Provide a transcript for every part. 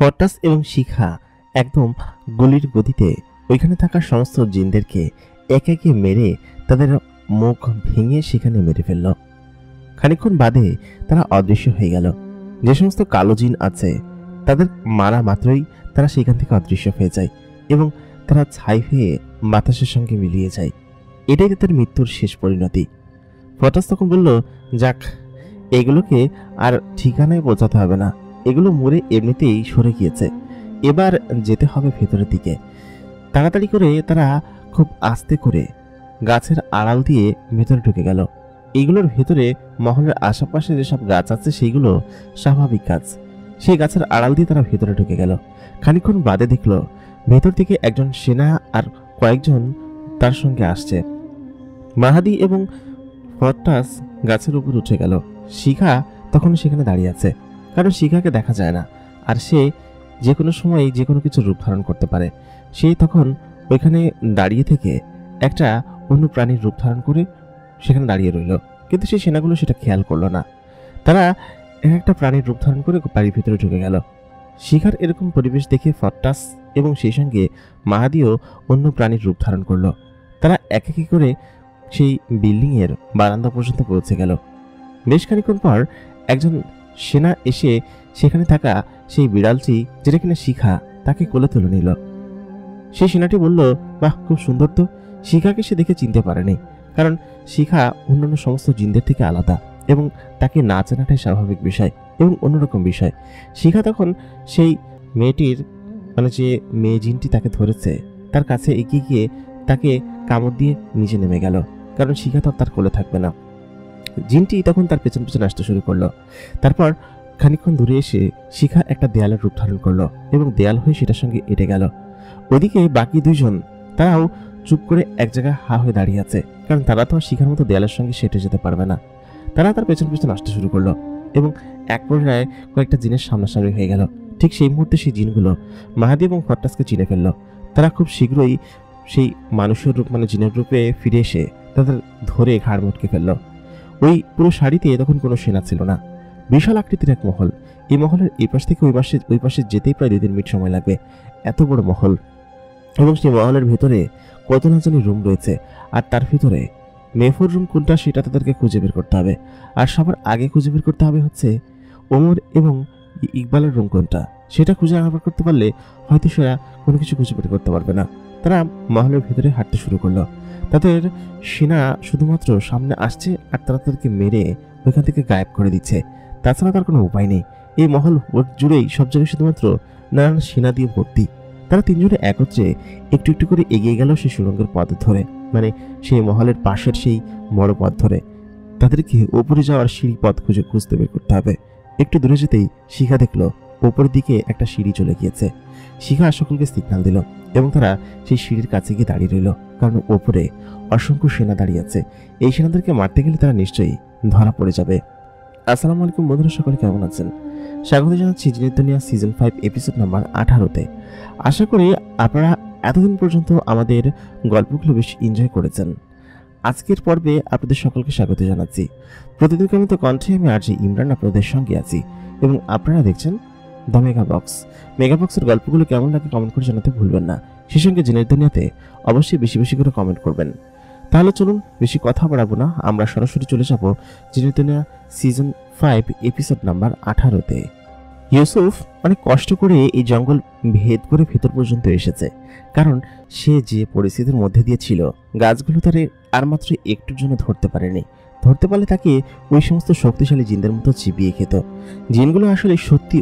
ফটাস এবং শিখা একদম গুলির গতিতে ওইখানে থাকা সমস্ত জিনদেরকে একে একে মেরে তাদের মুখ ভেঙে সেখানে মেরে ফেলল। খানিকক্ষণ বাদে তারা অদৃশ্য হয়ে গেল। যে সমস্ত কালো জিন আছে তাদের মারা মাত্রই তারা সেখান থেকে অদৃশ্য হয়ে যায় এবং তারা ছাই হয়ে বাতাসের সঙ্গে মিলিয়ে যায়। এটাই তাদের মৃত্যুর শেষ পরিণতি। ফটাস তখন বলল, যাক, এগুলোকে আর ঠিকানায় পৌঁছাতে হবে না, এগুলো মরে এমনিতেই সরে গিয়েছে, এবার যেতে হবে ভেতরের দিকে। তাড়াতাড়ি করে তারা খুব আস্তে করে গাছের আড়াল দিয়ে ভেতরে ঢুকে গেল। এইগুলোর ভেতরে মহলের আশেপাশে যেসব গাছ আছে সেইগুলো স্বাভাবিক গাছ। সেই গাছের আড়াল দিয়ে তারা ভেতরে ঢুকে গেল। খানিকক্ষণ বাদে দেখলো ভেতর থেকে একজন সেনা আর কয়েকজন তার সঙ্গে আসছে। মাহাদি এবং ফটাস গাছের উপর উঠে গেল। শিখা তখন সেখানে দাঁড়িয়ে আছে, কারণ শিখাকে দেখা যায় না, আর সে যে কোনো সময় যে কোনো কিছু রূপ ধারণ করতে পারে। সে তখন ওইখানে দাঁড়িয়ে থেকে একটা অন্য প্রাণীর রূপ ধারণ করে সেখানে দাঁড়িয়ে রইল, কিন্তু সেই সেনাগুলো সেটা খেয়াল করলো না। তারা একটা প্রাণীর রূপ ধারণ করে বাড়ির ভিতরে ঢুকে গেল। শিখার এরকম পরিবেশ দেখে ফটাস এবং সেই সঙ্গে মাহাদিও অন্য প্রাণীর রূপ ধারণ করলো। তারা এক এক করে সেই বিল্ডিংয়ের বারান্দা পর্যন্ত পৌঁছে গেল। বেশ খানিকক্ষণ পর একজন সেনা এসে সেখানে থাকা সেই বিড়ালটি, যেটা কিনা শিখা, তাকে কোলে তুলে নিল। সেই সেনাটি বলল, বাহ, খুব সুন্দর তো। শিখাকে সে দেখে চিনতে পারেনি, কারণ শিখা অন্যান্য সমস্ত জিনদের থেকে আলাদা এবং তাকে না চেনাটাই স্বাভাবিক বিষয় এবং অন্যরকম বিষয়। শিখা তখন সেই মেয়েটির, মানে যে মেয়ে জিনটি তাকে ধরেছে, তার কাছে এগিয়ে গিয়ে তাকে কামড় দিয়ে নিচে নেমে গেল, কারণ শিখা তো তার কোলে থাকবে না। জিনটি তখন তার পেছন পেছন আসতে শুরু করলো। তারপর খানিকক্ষণ দূরে এসে শিখা একটা দেয়ালের রূপ ধারণ করলো এবং দেয়াল হয়ে সেটার সঙ্গে এঁটে গেল। ওদিকে বাকি দুইজন তারাও চুপ করে এক জায়গায় হা হয়ে দাঁড়িয়ে আছে, কারণ তারা তো আর শিখার মতো দেয়ালের সঙ্গে সেটে যেতে পারবে না। তারা তার পেছন পেছন আসতে শুরু করলো এবং এক পর্যায়ে কয়েকটা জিনের সামনাসামনি হয়ে গেল। ঠিক সেই মুহূর্তে সেই জিনগুলো মাহাদি এবং ফটাসকে চিনে ফেললো। তারা খুব শীঘ্রই সেই মানুষের রূপ, মানে জিনের রূপে ফিরে এসে তাদের ধরে ঘাড় মটকে ফেললো। ওই পুরো শাড়িতে তখন কোনো সেনা ছিল না। বিশাল আকৃতির এক মহল। এই মহলের এই পাশ থেকে ওই পাশে যেতেই প্রায় 2-3 মিনিট সময় লাগবে, এত বড় মহল। এবং সেই মহলের ভেতরে কত না জানি রুম রয়েছে, আর তার ভিতরে মেফোর রুম কোনটা সেটা তাদেরকে খুঁজে বের করতে হবে। আর সবার আগে খুঁজে বের করতে হবে হচ্ছে ওমর এবং ইকবালের রুম কোনটা, সেটা খুঁজে বের করতে পারলে হয়তো সেরা কোনো কিছু খুঁজে বের করতে পারবে না। তারা মহলের ভেতরে হাঁটতে শুরু করলো। তাদের সেনা শুধুমাত্র সামনে আসছে আর তারা তাদেরকে মেরে ওইখান থেকে গায়েব করে দিচ্ছে। তাছাড়া তার কোনো উপায় নেই। এই মহল জুড়েই সব জায়গায় শুধুমাত্র নানান সেনা দিয়ে ভর্তি। তারা তিনজনে একত্রে একটু একটু করে এগিয়ে গেল সেই সুড়ঙ্গের পথ ধরে, মানে সেই মহলের পাশের সেই বড় পথ ধরে। তাদেরকে ওপরে যাওয়ার সিঁড়ি পথ খুঁজতে বের করতে হবে। একটু দূরে যেতেই শিখা দেখলো ওপরের দিকে একটা সিঁড়ি চলে গিয়েছে। শিখা সকলকে সিগন্যাল দিল এবং তারা সেই সিঁড়ির কাছে গিয়ে দাঁড়িয়ে রইল, কারণ ওপরে অসংখ্য সেনা দাঁড়িয়ে আছে। এই সেনাদেরকে মারতে গেলে তারা নিশ্চয়ই ধরা পড়ে যাবে। আসসালামু আলাইকুম বন্ধুরা, সকলে কেমন আছেন? স্বাগত জানাচ্ছি জিনের দুনিয়া সিজন 5 এপিসোড নাম্বার 18-তে। আশা করি আপনারা এতদিন পর্যন্ত আমাদের গল্পগুলো বেশ এনজয় করেছেন। আজকের পর্বে আপনাদের সকলকে স্বাগত জানাচ্ছি। প্রতিদিনকার মতো কণ্ঠে আমি আরজি ইমরান আপনাদের সঙ্গে আছি এবং আপনারা দেখছেন দ্য মেগা বক্স। মেগা বক্সের গল্পগুলো কেমন লাগে কমেন্ট করে জানাতে ভুলবেন না। সেই সঙ্গে জিনের দুনিয়াতে অবশ্যই বেশি বেশি করে কমেন্ট করবেন। তাহলে চলুন বেশি কথা বাড়াবো না, আমরা সরাসরি চলে যাব জিনের দুনিয়া সিজন 5 এপিসোড নাম্বার 18-তে। ইউসুফ অনেক কষ্ট করে এই জঙ্গল ভেদ করে ভেতর পর্যন্ত এসেছে, কারণ সে যে পরিস্থিতির মধ্যে দিয়ে ছিল গাছগুলো তারে আর মাত্র একটুর জন্য ধরতে পারেনি। ধরতে পারলে তাকে ওই সমস্ত শক্তিশালী জিনদের মতো চিবিয়ে খেত। জিনগুলো আসলে সত্যি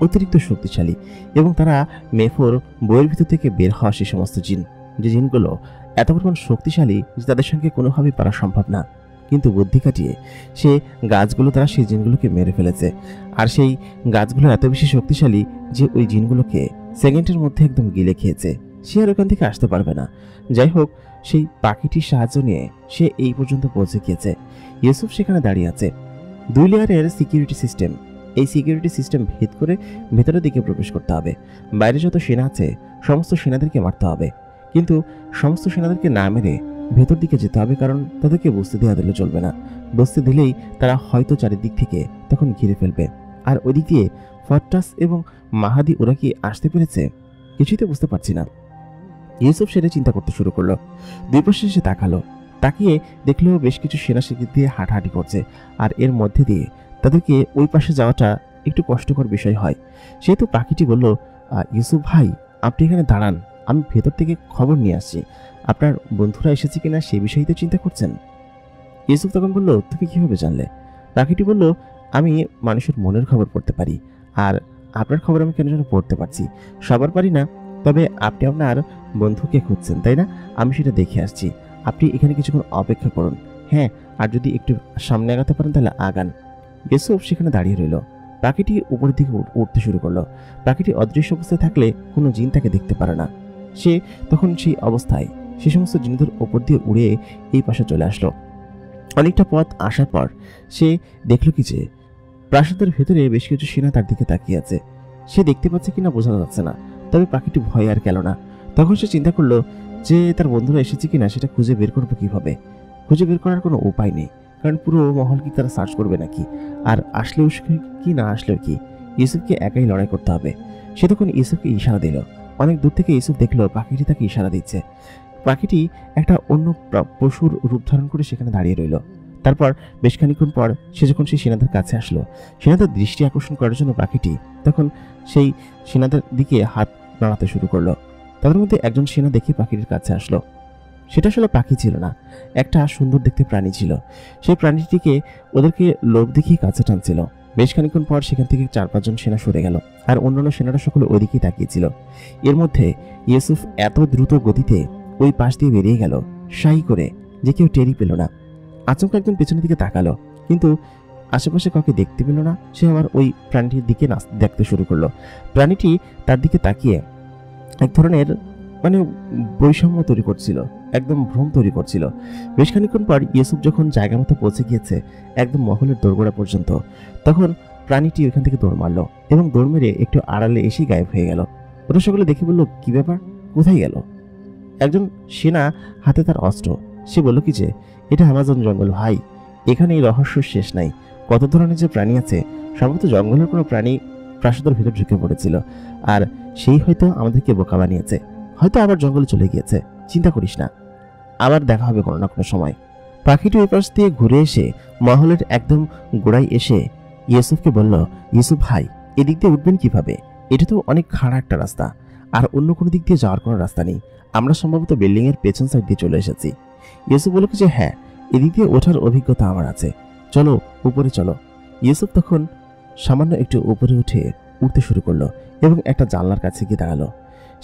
অতিরিক্ত শক্তিশালী এবং তারা মেফোর বইয়ের ভিতর থেকে বের হওয়া সেই সমস্ত জিন, যে জিনগুলো এত পরিমাণ শক্তিশালী যে তাদের সঙ্গে কোনোভাবেই পারা সম্ভব না। কিন্তু বুদ্ধি কাটিয়ে সে গাছগুলো দ্বারা সেই জিনগুলোকে মেরে ফেলেছে। আর সেই গাছগুলো এত বেশি শক্তিশালী যে ওই জিনগুলোকে সেকেন্ডের মধ্যে একদম গিলে খেয়েছে। সে আর ওখান থেকে আসতে পারবে না। যাই হোক, সেই পাখিটির সাহায্য নিয়ে সে এই পর্যন্ত পৌঁছে গিয়েছে। ইউসুফ সেখানে দাঁড়িয়ে আছে। 2 লেয়ারের সিকিউরিটি সিস্টেম। এই সিকিউরিটি সিস্টেম ভেদ করে ভেতরের দিকে প্রবেশ করতে হবে। বাইরে যত সেনা আছে সমস্ত সেনাদেরকে মারতে হবে, কিন্তু সমস্ত সেনাদেরকে না মেরে ভেতর দিকে যেতে হবে, কারণ তাদেরকে বুঝতে দেওয়া দিলে চলবে না। বুঝতে দিলেই তারা হয়তো চারিদিক থেকে তখন ঘিরে ফেলবে। আর ওদিক দিয়ে ফট্টাস এবং মাহাদি ওরা কি আসতে পেরেছে? কিছুই তো বুঝতে পারছি না। ইউসুফ সেটা চিন্তা করতে শুরু করলো। দুই পাশে সে তাকালো, তাকিয়ে দেখলো বেশ কিছু সেনা শিবির দিয়ে হাঁটাহাঁটি করছে, আর এর মধ্যে দিয়ে তাদেরকে ওই পাশে যাওয়াটা একটু কষ্টকর বিষয় হয়। সেহেতু পাখিটি বলল, ইউসুফ ভাই, আপনি এখানে দাঁড়ান, আমি ভেতর থেকে খবর নিয়ে আসছি। আপনার বন্ধুরা এসেছে কিনা সে বিষয়ে তো চিন্তা করছেন। ইউসুফ তখন বলল, তুমি কিভাবে জানলে? পাখিটি বলল, আমি মানুষের মনের খবর পড়তে পারি, আর আপনার খবর আমি কেন যেন পড়তে পারছি। সবার পারি না, তবে আপনি আপনার বন্ধুকে খুঁজছেন, তাই না? আমি সেটা দেখে আসছি। আপনি এখানে কিছুক্ষণ অপেক্ষা করুন। হ্যাঁ, আর যদি একটু সামনে আগাতে পারেন তাহলে আগান। ইউসুফ সেখানে দাঁড়িয়ে রইল। পাখিটি উপরের দিকে উঠতে শুরু করলো। পাখিটি অদৃশ্য অবস্থায় থাকলে কোনো জিন তাকে দেখতে পারে না। সে তখন সেই অবস্থায় সে সমস্ত জিনিসের ওপর দিয়ে উড়ে এই পাশে চলে আসলো। অনেকটা পথ আসার পর সে দেখলো কি যে প্রাসাদের ভেতরে বেশ কিছু সেনা তার দিকে তাকিয়ে আছে। সে দেখতে পাচ্ছে কিনা বোঝা যাচ্ছে না, তবে পাখিটি ভয় আর গেল না। তখন সে চিন্তা করলো যে তার বন্ধুরা এসেছে কিনা সেটা খুঁজে বের করবো কিভাবে। খুঁজে বের করার কোনো উপায় নেই, কারণ পুরো মহল কি তারা সার্চ করবে নাকি? আর আসলেও কি না আসলেও কি, ইউসুফকে একাই লড়াই করতে হবে। সে তখন ইউসুফকে ইশারা দিল। অনেক দূর থেকে ইউসুফ দেখলো পাখিটি তাকে ইশারা দিচ্ছে। পাখিটি একটা অন্য পশুর রূপ ধারণ করে সেখানে দাঁড়িয়ে রইল। তারপর বেশ খানিক্ষণ পর সে যখন সেই সেনাদের কাছে আসলো, সেনাদের দৃষ্টি আকর্ষণ করার জন্য পাখিটি তখন সেই সেনাদের দিকে হাত নাড়াতে শুরু করলো। তাদের মধ্যে একজন সেনা দেখে পাখিটির কাছে আসলো। সেটা আসলে পাখি ছিল না, একটা সুন্দর দেখতে প্রাণী ছিল। সেই প্রাণীটিকে ওদেরকে লোভ দেখিয়ে কাছে টানছিল। বেশ খানিক্ষণ পর সেখান থেকে 4-5 জন সেনা সরে গেল, আর অন্যান্য সেনারা সকলে ওইদিকেই তাকিয়েছিল। এর মধ্যে ইউসুফ এত দ্রুত গতিতে ওই পাশ দিয়ে বেরিয়ে গেল শাই করে যে কেউ টেরই পেল না। আচমকা একজন পেছনের দিকে তাকালো, কিন্তু আশেপাশে কাউকে দেখতে পেল না। সে আবার ওই প্রাণীটির দিকে দেখতে শুরু করলো। প্রাণীটি তার দিকে তাকিয়ে এক ধরনের বৈষম্য তৈরি করছিল, একদম ভ্রম তৈরি করছিল। বেশ খানিক্ষণ পর ইউসুফ যখন জায়গা মতো পৌঁছে গিয়েছে একদম মহলের দোরগোড়া পর্যন্ত, তখন প্রাণীটি ওইখান থেকে দৌড় মারলো এবং দৌড় মেরে একটু আড়ালে এসেই গায়েব হয়ে গেল। ওরা সকলে দেখে বলল, কি ব্যাপার, কোথায় গেল? একজন সেনা হাতে তার অস্ত্র, সে বলল কি যে এটা আমাজন জঙ্গল ভাই, এখানে এই রহস্য শেষ নাই। কত ধরনের যে প্রাণী আছে, সম্ভবত জঙ্গলের কোনো প্রাণী প্রাসাদের ভিতর ঢুকে পড়েছিল, আর সেই হয়তো আমাদেরকে বোকা বানিয়েছে, হয়তো আবার জঙ্গলে চলে গিয়েছে। চিন্তা করিস না, আবার দেখা হবে কোনো না কোনো সময়। পাখিটি ওই পাশ দিয়ে ঘুরে এসে মহলের একদম গোড়ায় এসে ইউসুফকে বলল, ইউসুফ ভাই, এদিক দিয়ে উঠবেন কিভাবে? এটা তো অনেক খাড়া একটা রাস্তা, আর অন্য কোনো দিক দিয়ে যাওয়ার কোনো রাস্তা নেই। আমরা সম্ভবত বিল্ডিং এর পেছন সাইড দিয়ে চলে এসেছি। ইউসুফ বলল যে হ্যাঁ, এদিক দিয়ে ওঠার অভিজ্ঞতা আমার আছে, চলো উপরে চলো। ইউসুফ তখন সামান্য একটু উপরে উঠতে শুরু করলো এবং একটা জানলার কাছে গিয়ে দাঁড়ালো।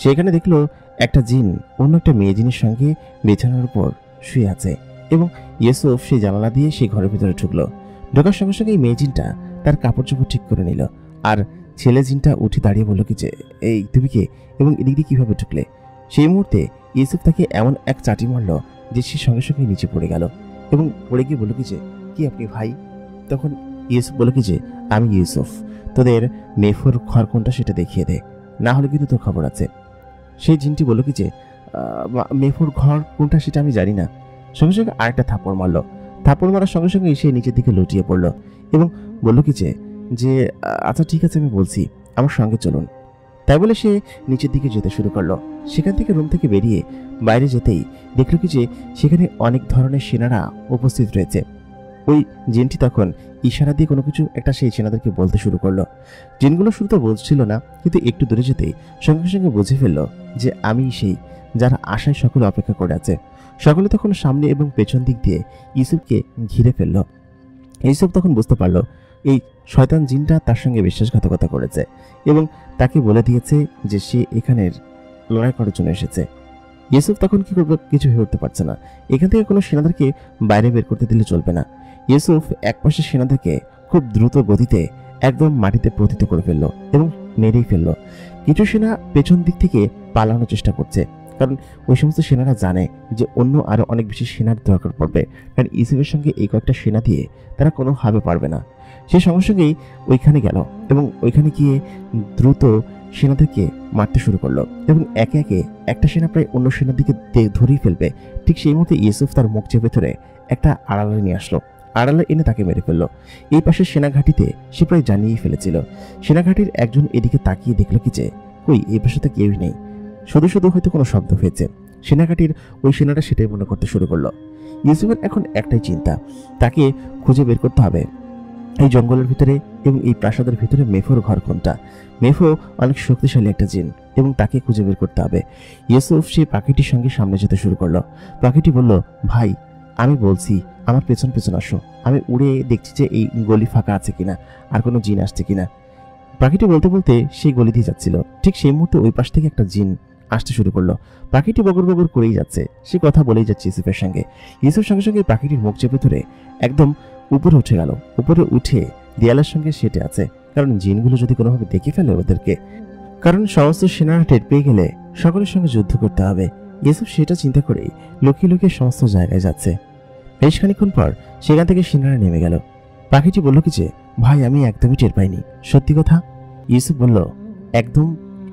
সেখানে দেখলো একটা জিন অন্য একটা মেয়ে জিনের সঙ্গে বিছানার উপর শুয়ে আছে, এবং ইউসুফ সেই জানালা দিয়ে সেই ঘরের ভিতরে ঢুকলো। ঢোকার সঙ্গে সঙ্গে এই মেয়ে জিনটা তার কাপড় চোপড় ঠিক করে নিল, আর ছেলে জিনটা উঠে দাঁড়িয়ে বলল কি যে, এই তুমি কে এবং এদিক দিয়ে কিভাবে ঢুকলে? সেই মুহূর্তে ইউসুফ তাকে এমন এক চাটি মারল যে সে সঙ্গে সঙ্গে নিচে পড়ে গেল এবং পড়ে গিয়ে বলল কি যে, কি আপনি ভাই? তখন ইউসুফ বলল কি যে, আমি ইউসুফ, তোদের মেফোর ঘর কোনটা সেটা দেখিয়ে দে, না হলে কিন্তু তোর খবর আছে। সেই জিনটি বলল কি যে, মেফোর ঘর কোনটা সেটা আমি জানি না। সঙ্গে সঙ্গে আরেকটা থাপড় মারল। থাপড় মারার সঙ্গে সঙ্গে সে নিচের দিকে লুটিয়ে পড়ল এবং বলল কি যে আচ্ছা ঠিক আছে, আমি বলছি, আমার সঙ্গে চলুন। তাই বলে সে নিচের দিকে যেতে শুরু করলো। সেখান থেকে রুম থেকে বেরিয়ে বাইরে যেতেই দেখল কি যে সেখানে অনেক ধরনের সেনারা উপস্থিত রয়েছে। ওই জিনটি তখন ইশারা দিয়ে কোনো কিছু একটা সেই সেনাদেরকে বলতে শুরু করলো। জিনগুলো শুরু তো বুঝছিল না, কিন্তু একটু দূরে যেতেই সঙ্গে সঙ্গে বুঝে ফেললো যে আমি সেই যারা আশায় সকলে অপেক্ষা করে আছে। সকলে তখন সামনে এবং পেছন দিক দিয়ে ইউসুফকে ঘিরে ফেললো। ইউসুফ তখন বুঝতে পারলো এই শয়তান জিনটা তার সঙ্গে বিশ্বাসঘাতকতা করেছে এবং তাকে বলে দিয়েছে যে সে এখানের লড়াই করার জন্য এসেছে। ইউসুফ তখন কি করবে কিছু ভেবে উঠতে পারছে না। এখান থেকে কোনো সেনাদেরকে বাইরে বের করতে দিলে চলবে না। ইউসুফ একপাশে সেনাদেরকে খুব দ্রুত গতিতে একদম মাটিতে পতিত করে ফেললো এবং মেরেই ফেললো। কিছু সেনা পেছন দিক থেকে পালানোর চেষ্টা করছে, কারণ ওই সমস্ত সেনারা জানে যে অন্য আরো অনেক বেশি সেনার দরকার পড়বে, কারণ ইউসুফের সঙ্গে এই কয়েকটা সেনা দিয়ে তারা কোনোভাবে পারবে না। সে সঙ্গে সঙ্গেই ওইখানে গেল এবং ওইখানে গিয়ে দ্রুত সেনাদেরকে মারতে শুরু করলো এবং একে একে একটা সেনা প্রায় অন্য সেনার দিকে ধরেই ফেলবে। ঠিক সেই মুহূর্তে ইউসুফ তার মুখ চেপে ধরে একটা আড়ালে নিয়ে আসলো। আড়ালে এনে তাকে মেরে ফেলল। এই পাশে সেনাঘাটিতে সে প্রায় জানিয়েই ফেলেছিল। সেনাঘাটির একজন এদিকে তাকিয়ে দেখল কি যে কই এই পাশে তো কেউই নেই, শুধু শুধু হয়তো কোনো শব্দ হয়েছে। সেনাঘাটির ওই সেনাটা সেটাই মনে করতে শুরু করলো। ইউসুফের এখন একটাই চিন্তা, তাকে খুঁজে বের করতে হবে এই জঙ্গলের ভিতরে এবং এই প্রাসাদের ভিতরে মেফোর ঘর কোনটা। মেফো অনেক শক্তিশালী একটা জিন এবং তাকে খুঁজে বের করতে হবে। ইউসুফ সেই পাখিটির সঙ্গে সামনে যেতে শুরু করলো। পাখিটি বলল, ভাই আমি বলছি আমার পেছন পেছন আসো, আমি উড়ে দেখছি যে এই গলি ফাঁকা আছে কিনা, আর কোনো জিন আসছে কিনা। পাখিটি বলতে বলতে সেই গলি দিয়ে যাচ্ছিল। ঠিক সেই মুহূর্তে ওই পাশ থেকে একটা জিন আসতে শুরু করলো। পাখিটি বগর বগর করেই যাচ্ছে, সে কথা বলেই যাচ্ছে ইউসুফের সঙ্গে। ইউসুফ সঙ্গে সঙ্গে পাখিটির মুখ চেপে ধরে একদম উপরে উঠে গেল। উপরে উঠে দেয়ালের সঙ্গে সেটে আছে, কারণ জিনগুলো যদি কোনোভাবে দেখে ফেলে ওদেরকে, কারণ সমস্ত সেনারা টের পেয়ে গেলে সকলের সঙ্গে যুদ্ধ করতে হবে। ইউসুফ সেটা চিন্তা করেই লুকিয়ে লুকিয়ে সমস্ত জায়গায় যাচ্ছে। বেশ খানিক্ষণ পর সেখান থেকে সেনারা নেমে গেল। পাখিটি বলল কি যে, ভাই আমি একদমই টের পাইনি, সত্যি কথা? ইউসুফ বলল, একদম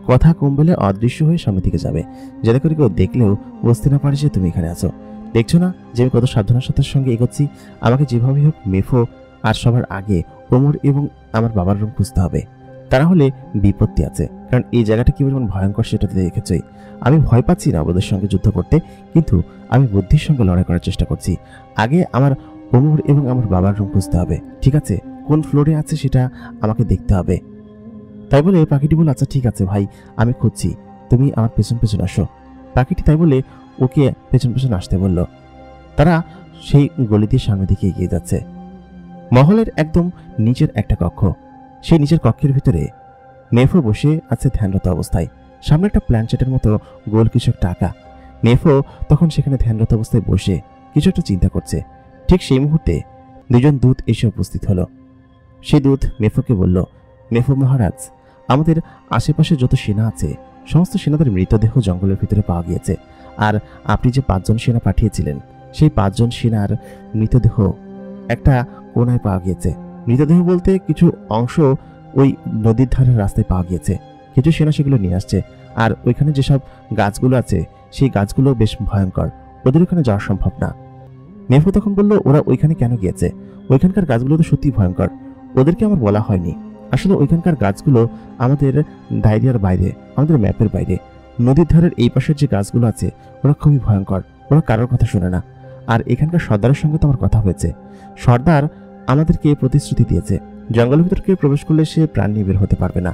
কথা কম বলে অদৃশ্য হয়ে সামনে দিকে যাবে, যাতে করে কেউ দেখলেও বুঝতে না পারে যে তুমি এখানে আছো। দেখছো না যে আমি কত সাবধানতার সঙ্গে এগোচ্ছি? আমাকে যেভাবে হোক মেফো আর সবার আগে ওমর এবং আমার বাবার রুম খুঁজতে হবে, তা না হলে বিপত্তি আছে। কারণ এই জায়গাটা কি পরিমাণ ভয়ঙ্কর সেটা তো দেখেছই। আমি ভয় পাচ্ছি না ওদের সঙ্গে যুদ্ধ করতে, কিন্তু আমি বুদ্ধির সঙ্গে লড়াই করার চেষ্টা করছি। আগে আমার ওমর এবং আমার বাবার রুম খুঁজতে হবে, ঠিক আছে? কোন ফ্লোরে আছে সেটা আমাকে দেখতে হবে। তাই বলে পাখিটি বলে, আচ্ছা ঠিক আছে ভাই, আমি খুঁজছি, তুমি আমার পেছন পেছন আসো। পাখিটি তাই বলে ওকে পেছন পেছন আসতে বলল। তারা সেই গলি দিয়ে সামনের দিকে এগিয়ে যাচ্ছে। মহলের একদম নিচের একটা কক্ষ। সেই নিচের কক্ষের ভিতরে মেফো বসে আছে ধ্যানরত অবস্থায়। সামনে একটা প্ল্যানচেটের মতো গোল কিছু একটা আঁকা। মেফো তখন সেখানে ধ্যানরত অবস্থায় বসে কিছু একটা চিন্তা করছে। ঠিক সেই মুহূর্তে দুজন দূত এসে উপস্থিত হলো। সেই দূত মেফোকে বলল, মেফো মহারাজ, আমাদের আশেপাশে যত সেনা আছে সমস্ত সেনাদের মৃতদেহ জঙ্গলের ভিতরে পাওয়া গিয়েছে। আর আপনি যে 5 জন সেনা পাঠিয়েছিলেন, সেই 5 জন সেনার মৃতদেহ একটা কোনায় পাওয়া গিয়েছে। মৃতদেহ বলতে কিছু অংশ ওই নদীর ধারের রাস্তায় পাওয়া গিয়েছে। কিছু সেনা সেগুলো নিয়ে আসছে। আর ওইখানে যেসব গাছগুলো আছে সেই গাছগুলো বেশ ভয়ঙ্কর, ওদের ওখানে যাওয়া সম্ভব না। মেফো তখন বলল, ওরা ওইখানে কেন গিয়েছে? ওইখানকার গাছগুলো তো সত্যি ভয়ঙ্কর, ওদেরকে আমার বলা হয়নি। আসলে ওইখানকার গাছগুলো আমাদের ডায়রিয়ার বাইরে, আমাদের ম্যাপের বাইরে। নদীর ধারের এই পাশের যে গাছগুলো আছে ওরা খুবই ভয়ঙ্কর, ওরা কারোর কথা শোনে না। আর এখানকার সর্দারের সঙ্গে তো আমার কথা হয়েছে। সর্দার আমাদেরকে প্রতিশ্রুতি দিয়েছে, জঙ্গলের ভিতরকে প্রবেশ করলে সে প্রাণ নিয়ে বের হতে পারবে না।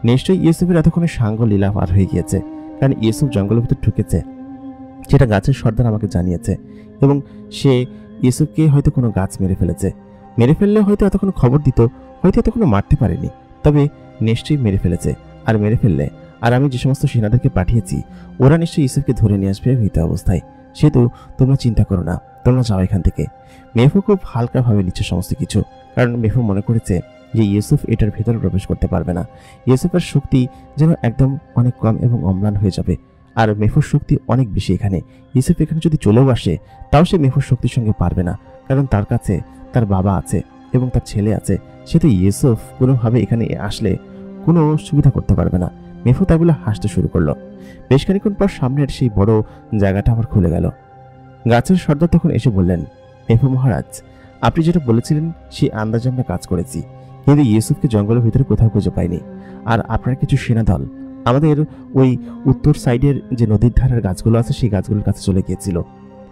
নিশ্চয়ই ইউসুফের এতক্ষণে সাঙ্গ লীলা পার হয়ে গিয়েছে, কারণ ইউসুফ জঙ্গলের ভিতর ঢুকেছে, সেটা গাছের সর্দার আমাকে জানিয়েছে। এবং সে ইউসুফকে হয়তো কোনো গাছ মেরে ফেলেছে। মেরে ফেললে হয়তো এতক্ষণ খবর দিত, হয়তো এতক্ষণ মারতে পারেনি, তবে নিশ্চয়ই মেরে ফেলেছে। আর মেরে ফেললে, আর আমি যে সমস্ত সেনাদেরকে পাঠিয়েছি ওরা নিশ্চয়ই ইউসুফকে ধরে নিয়ে আসবে মৃত অবস্থায়। সেহেতু তোমরা চিন্তা করো না, তোমরা যাও এখান থেকে। মেফো খুব হালকাভাবে নিচ্ছে সমস্ত কিছু, কারণ মেফো মনে করেছে যে ইউসুফ এটার ভেতরে প্রবেশ করতে পারবে না। ইউসুফের শক্তি যেন একদম অনেক কম এবং অম্লান হয়ে যাবে। আর মেফোর শক্তি অনেক বেশি এখানে। ইউসুফ এখানে যদি চলেও আসে তাও সে মেফোর শক্তির সঙ্গে পারবে না, কারণ তার কাছে তার বাবা আছে এবং তার ছেলে আছে। সেহেতু ইউসুফ কোনোভাবে এখানে আসলে কোনো সুবিধা করতে পারবে না। মেফো তাই বলে হাসতে শুরু করলো। বেশ খানিক্ষণ পর সামনের সেই বড় জায়গাটা আবার খুলে গেল। গাছের সর্দার তখন এসে বললেন, মেফো মহারাজ, আপনি যেটা বলেছিলেন সেই আন্দাজে আমরা কাজ করেছি, কিন্তু ইউসুফকে জঙ্গলের ভিতরে কোথাও খুঁজে পাইনি। আর আপনার কিছু সেনা দল আমাদের ওই উত্তর সাইডের যে নদীর ধারের গাছগুলো আছে সেই গাছগুলোর কাছে চলে গিয়েছিল।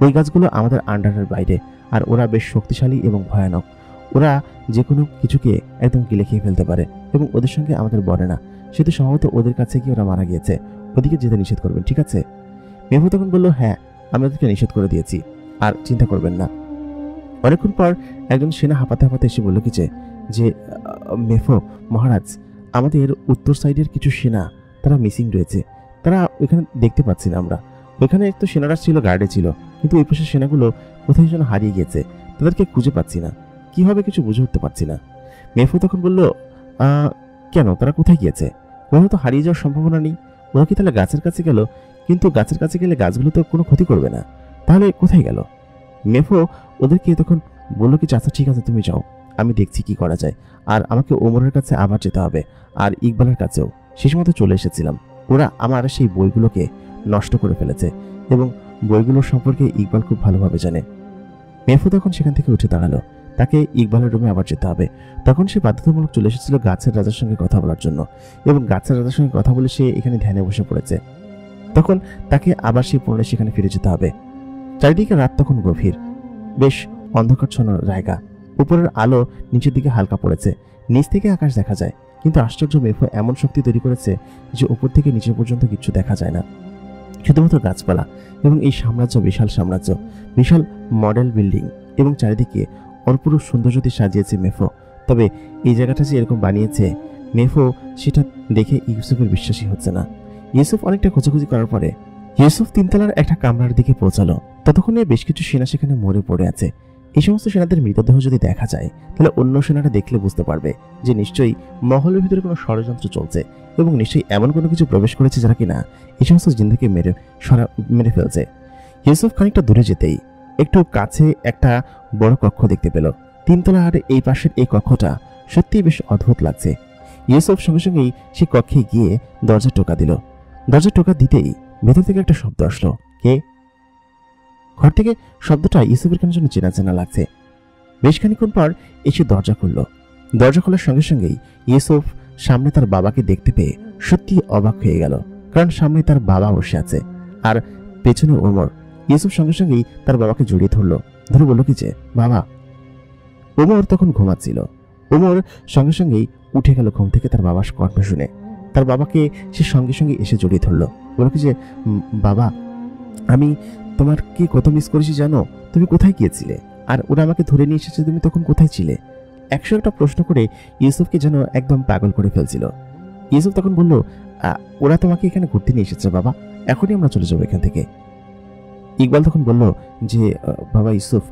ওই গাছগুলো আমাদের আন্ডারের বাইরে, আর ওরা বেশ শক্তিশালী এবং ভয়ানক। ওরা যে কোনো কিছুকে একদম গিলে খেয়ে ফেলতে পারে এবং ওদের সঙ্গে আমাদের বলে না। সেহেতু সম্ভবত ওদের কাছে গিয়ে ওরা মারা গিয়েছে, ওদিকে যেতে নিষেধ করবেন, ঠিক আছে? মেহবু তখন বলল, হ্যাঁ আমি ওদেরকে নিষেধ করে দিয়েছি, আর চিন্তা করবেন না। অনেকক্ষণ পর একজন সেনা হাঁপাতে হাঁপাতে এসে বলল কি যে মেফো মহারাজ, আমাদের উত্তর সাইডের কিছু সেনা তারা মিসিং রয়েছে, তারা ওইখানে দেখতে পাচ্ছি না আমরা। ওইখানে একটু সেনারা ছিল, গার্ডে ছিল, কিন্তু ওই পাশের সেনাগুলো কোথায় যেন হারিয়ে গেছে, তাদেরকে খুঁজে পাচ্ছি না, কি হবে কিছু বুঝে উঠতে পারছি না। মেফো তখন বলল, কেন তারা কোথায় গিয়েছে? কোথাও তো হারিয়ে যাওয়ার সম্ভাবনা নেই। ওরা কি তাহলে গাছের কাছে গেল? কিন্তু গাছের কাছে গেলে গাছগুলো তো কোনো ক্ষতি করবে না, তাহলে কোথায় গেল? মেফো ওদেরকে তখন বললো কি, আচ্ছা ঠিক আছে তুমি যাও, আমি দেখছি কি করা যায়। আর আমাকে ওমরের কাছে আবার যেতে হবে, আর ইকবালের কাছেও। সেই সময় চলে এসেছিলাম, ওরা আমার সেই বইগুলোকে নষ্ট করে ফেলেছে এবং বইগুলোর সম্পর্কে ইকবাল খুব ভালোভাবে জানে। মেফো তখন সেখান থেকে উঠে দাঁড়ালো। তাকে ইকবালের রুমে আবার যেতে হবে। তখন সে বাধ্যতামূলক চলে এসেছিল গাছের রাজার সঙ্গে কথা বলার জন্য, এবং গাছের রাজার সঙ্গে কথা বলে সে এখানে ধ্যানে বসে পড়েছে। তখন তাকে আবার সেই পুনরায় সেখানে ফিরে যেতে হবে। চারিদিকে রাত তখন গভীর, বেশ অন্ধকারচ্ছন্ন জায়গা। উপরের আলো নিচের দিকে হালকা পড়েছে, নিচ থেকে আকাশ দেখা যায়, কিন্তু আশ্চর্য মেফো এমন শক্তি তৈরি করেছে যে উপর থেকে নিচে পর্যন্ত কিছু দেখা যায় না, শুধুমাত্র গাছপালা। এবং এই সাম্রাজ্য বিশাল সাম্রাজ্য, বিশাল মডেল বিল্ডিং, এবং চারিদিকে অপরূপ সৌন্দর্য দিয়ে সাজিয়েছে মেফো। তবে এই জায়গাটা যে এরকম বানিয়েছে মেফো, সেটা দেখে ইউসুফের বিশ্বাসই হচ্ছে না। ইউসুফ অনেকটা খোঁজাখুঁজি করার পরে ইউসুফ তিনতলার একটা কামরার দিকে পৌঁছালো। ততক্ষণে বেশ কিছু সেনা সেখানে মরে পড়ে আছে। এই সমস্ত সেনাদের মৃতদেহ যদি দেখা যায়, তাহলে অন্য সেনারা দেখলে বুঝতে পারবে যে নিশ্চয়ই মহলের ভিতরে কোনো ষড়যন্ত্র চলছে, এবং নিশ্চয়ই এমন কোনো কিছু প্রবেশ করেছে যারা কিনা এই সমস্ত জিন্দাকে মেরে ফেলছে। ইউসুফ খানিকটা দূরে যেতেই একটু কাছে একটা বড় কক্ষ দেখতে পেল। তিনতলা, আর এই পাশের এই কক্ষটা সত্যিই বেশ অদ্ভুত লাগছে। ইউসুফ সঙ্গে সঙ্গেই সে কক্ষে গিয়ে দরজা টোকা দিল। দরজা টোকা দিতেই ভেতর থেকে একটা শব্দ আসলো, কে? ঘর থেকে শব্দটা ইউসুফের কেন যেন চেনা চেনা লাগছে। বেশ খানিক্ষণ পর এসে দরজা খুলল। দরজা খোলার সঙ্গে সঙ্গেই ইউসুফ সামনে তার বাবাকে দেখতে পেয়ে সত্যি অবাক হয়ে গেল, কারণ সামনে তার বাবা বসে আছে আর পেছনে ওমর। ইউসুফ সঙ্গে সঙ্গেই তার বাবাকে জড়িয়ে ধরল, ধরে বলল কি যে, বাবা। ওমর তখন ঘুমাচ্ছিল। ওমর সঙ্গে সঙ্গেই উঠে গেল ঘুম থেকে তার বাবার কণ্ঠ শুনে। তার বাবাকে সে সঙ্গে সঙ্গে এসে জড়িয়ে ধরল, বলল কি যে, বাবা, আমি তোমার কি কত মিস করেছি জানো? তুমি কোথায় গিয়েছিলে? আর ওরা আমাকে ধরে নিয়ে এসেছে, তুমি তখন কোথায় ছিলে? 101টা প্রশ্ন করে ইউসুফকে যেন একদম পাগল করে ফেলছিল। ইউসুফ তখন বলল, ওরা তোমাকে এখানে ঘুরতে নিয়ে এসেছে বাবা, এখনই আমরা চলে যাবো এখান থেকে। ইকবাল তখন বলল যে, বাবা ইউসুফ,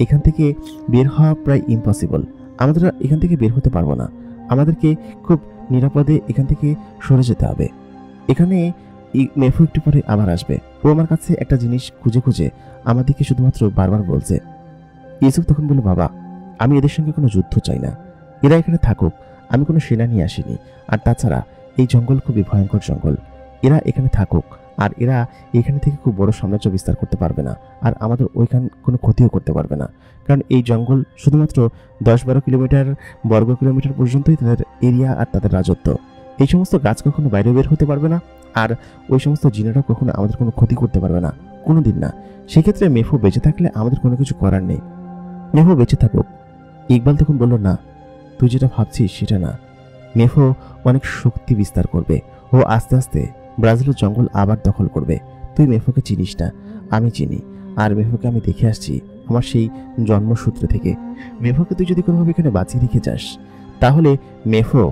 এখান থেকে বের হওয়া প্রায় ইম্পসিবল, আমাদের এখান থেকে বের হতে পারবো না, আমাদেরকে খুব নিরাপদে এখান থেকে সরে যেতে হবে। এখানে মেফু একটু পরে আবার আসবে, ও আমার কাছে একটা জিনিস খুঁজে খুঁজে আমাদেরকে শুধুমাত্র বারবার বলছে। ইউসুফ তখন বলল, বাবা, আমি এদের সঙ্গে কোনো যুদ্ধ চাই না, এরা এখানে থাকুক, আমি কোনো সেনা নিয়ে আসিনি। আর তাছাড়া এই জঙ্গল খুবই ভয়ঙ্কর জঙ্গল, এরা এখানে থাকুক, আর এরা এখানে থেকে খুব বড় সাম্রাজ্য বিস্তার করতে পারবে না, আর আমাদের ওইখান কোনো ক্ষতিও করতে পারবে না, কারণ এই জঙ্গল শুধুমাত্র 10-12 কিলোমিটার বর্গ কিলোমিটার পর্যন্তই তাদের এরিয়া আর তাদের রাজত্ব। এই সমস্ত গাছ কখনো বাইরে বের হতে পারবে না, আর ওই সমস্ত জিনেরাও কখনো আমাদের কোনো ক্ষতি করতে পারবে না, কোনোদিন না। সেক্ষেত্রে মেফু বেঁচে থাকলে আমাদের কোনো কিছু করার নেই, মেফু বেঁচে থাকুক। ইকবাল তখন বলল, না, তুই যেটা ভাবছিস সেটা না, মেফু অনেক শক্তি বিস্তার করবে, ও আস্তে আস্তে ব্রাজিলের জঙ্গল আবার দখল করবে। তুই মেফুকে চিনিস না, আমি চিনি, আর মেফুকে আমি দেখে আসছি আমার সেই জন্মসূত্র থেকে। মেফুকে তুই যদি কোনোভাবে এখানে বাঁচিয়ে রেখে যাস, তাহলে মেফু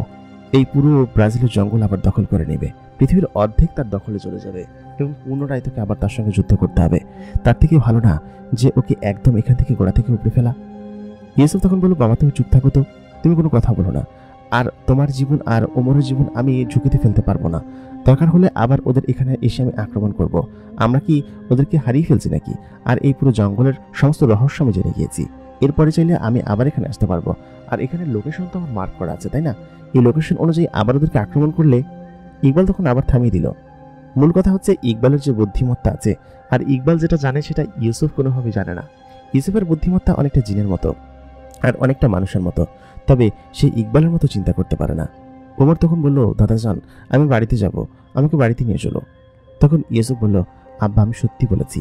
এই পুরো ব্রাজিলের জঙ্গল আবার দখল করে নেবে, পৃথিবীর অর্ধেক তার দখলে চলে যাবে, এবং পুনরায় তোকে আবার তার সঙ্গে যুদ্ধ করতে হবে। তার থেকে ভালো না যে ওকে একদম এখান থেকে গোড়া থেকে উপড়ে ফেলা। ইউসুফ তখন বলল, বাবা, তুমি চুপ থাকো তো, তুমি কোনো কথা বলো না, আর তোমার জীবন আর ওমরের জীবন আমি ঝুঁকিতে ফেলতে পারবো না। দরকার হলে আবার ওদের এখানে এসে আমি আক্রমণ করব। আমরা কি ওদেরকে হারিয়ে ফেলছি নাকি? আর এই পুরো জঙ্গলের সমস্ত রহস্য আমি জেনে গিয়েছি, এরপরে চাইলে আমি আবার এখানে আসতে পারবো। আর এখানে লোকেশন তো আমার মার্ক করা আছে, তাই না? এই লোকেশন অনুযায়ী আবার ওদেরকে আক্রমণ করলে। ইকবাল তখন আবার থামিয়ে দিল। মূল কথা হচ্ছে ইকবালের যে বুদ্ধিমত্তা আছে, আর ইকবাল যেটা জানে সেটা ইউসুফ কোনোভাবেই জানে না। ইউসুফের বুদ্ধিমত্তা অনেকটা জিনের মতো আর অনেকটা মানুষের মতো, তবে সে ইকবালের মতো চিন্তা করতে পারে না। ওমর তখন বলল, দাদাজান, আমি বাড়িতে যাব, আমাকে বাড়িতে নিয়ে চলো। তখন ইউসুফ বলল, আব্বা, আমি সত্যি বলেছি,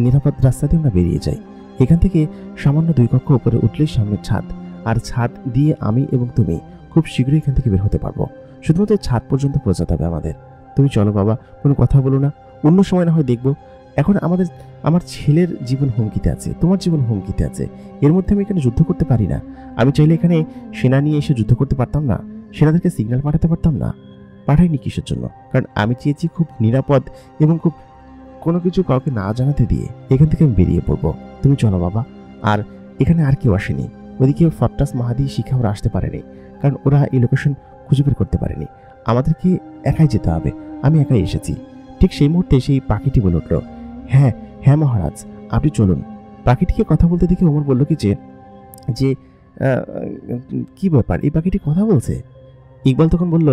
নিরাপদ রাস্তা দিয়ে আমরা বেরিয়ে যাই। এখান থেকে সামান্য 2 কক্ষ উপরে উঠলেই সামনের ছাদ, আর ছাদ দিয়ে আমি এবং তুমি খুব শীঘ্রই এখান থেকে বের হতে পারবো। শুধুমাত্র ছাদ পর্যন্ত পৌঁছাতে হবে আমাদের। তুমি চলো বাবা, কোনো কথা বলো না, অন্য সময় না হয় দেখবো। এখন আমার ছেলের জীবন হুমকিতে আছে, তোমার জীবন হুমকিতে আছে, এর মধ্যে আমি এখানে যুদ্ধ করতে পারি না। আমি চাইলে এখানে সেনা নিয়ে এসে যুদ্ধ করতে পারতাম না, সেনাদেরকে সিগন্যাল পাঠাতে পারতাম না। পাঠাইনি কিসের জন্য? কারণ আমি চেয়েছি খুব নিরাপদ এবং খুব কোনো কিছু কাউকে না জানাতে দিয়ে এখান থেকে আমি বেরিয়ে পড়বো। তুমি চলো বাবা। আর এখানে আর কেউ আসেনি, ওদিকে ফট্টাস, মাহাদি, শিখা ওরা আসতে পারেনি, কারণ ওরা এই লোকেশন খুঁজে বের করতে পারেনি। আমাদেরকে একাই যেতে হবে, আমি একাই এসেছি। ঠিক সেই মুহূর্তে সেই পাখিটি বলে উঠল, হ্যাঁ হ্যাঁ মহারাজ, আপনি চলুন। পাখিটিকে কথা বলতে দেখে ওমর বলল কি যে কি ব্যাপার, এই পাখিটি কথা বলছে? ইকবাল তখন বলল,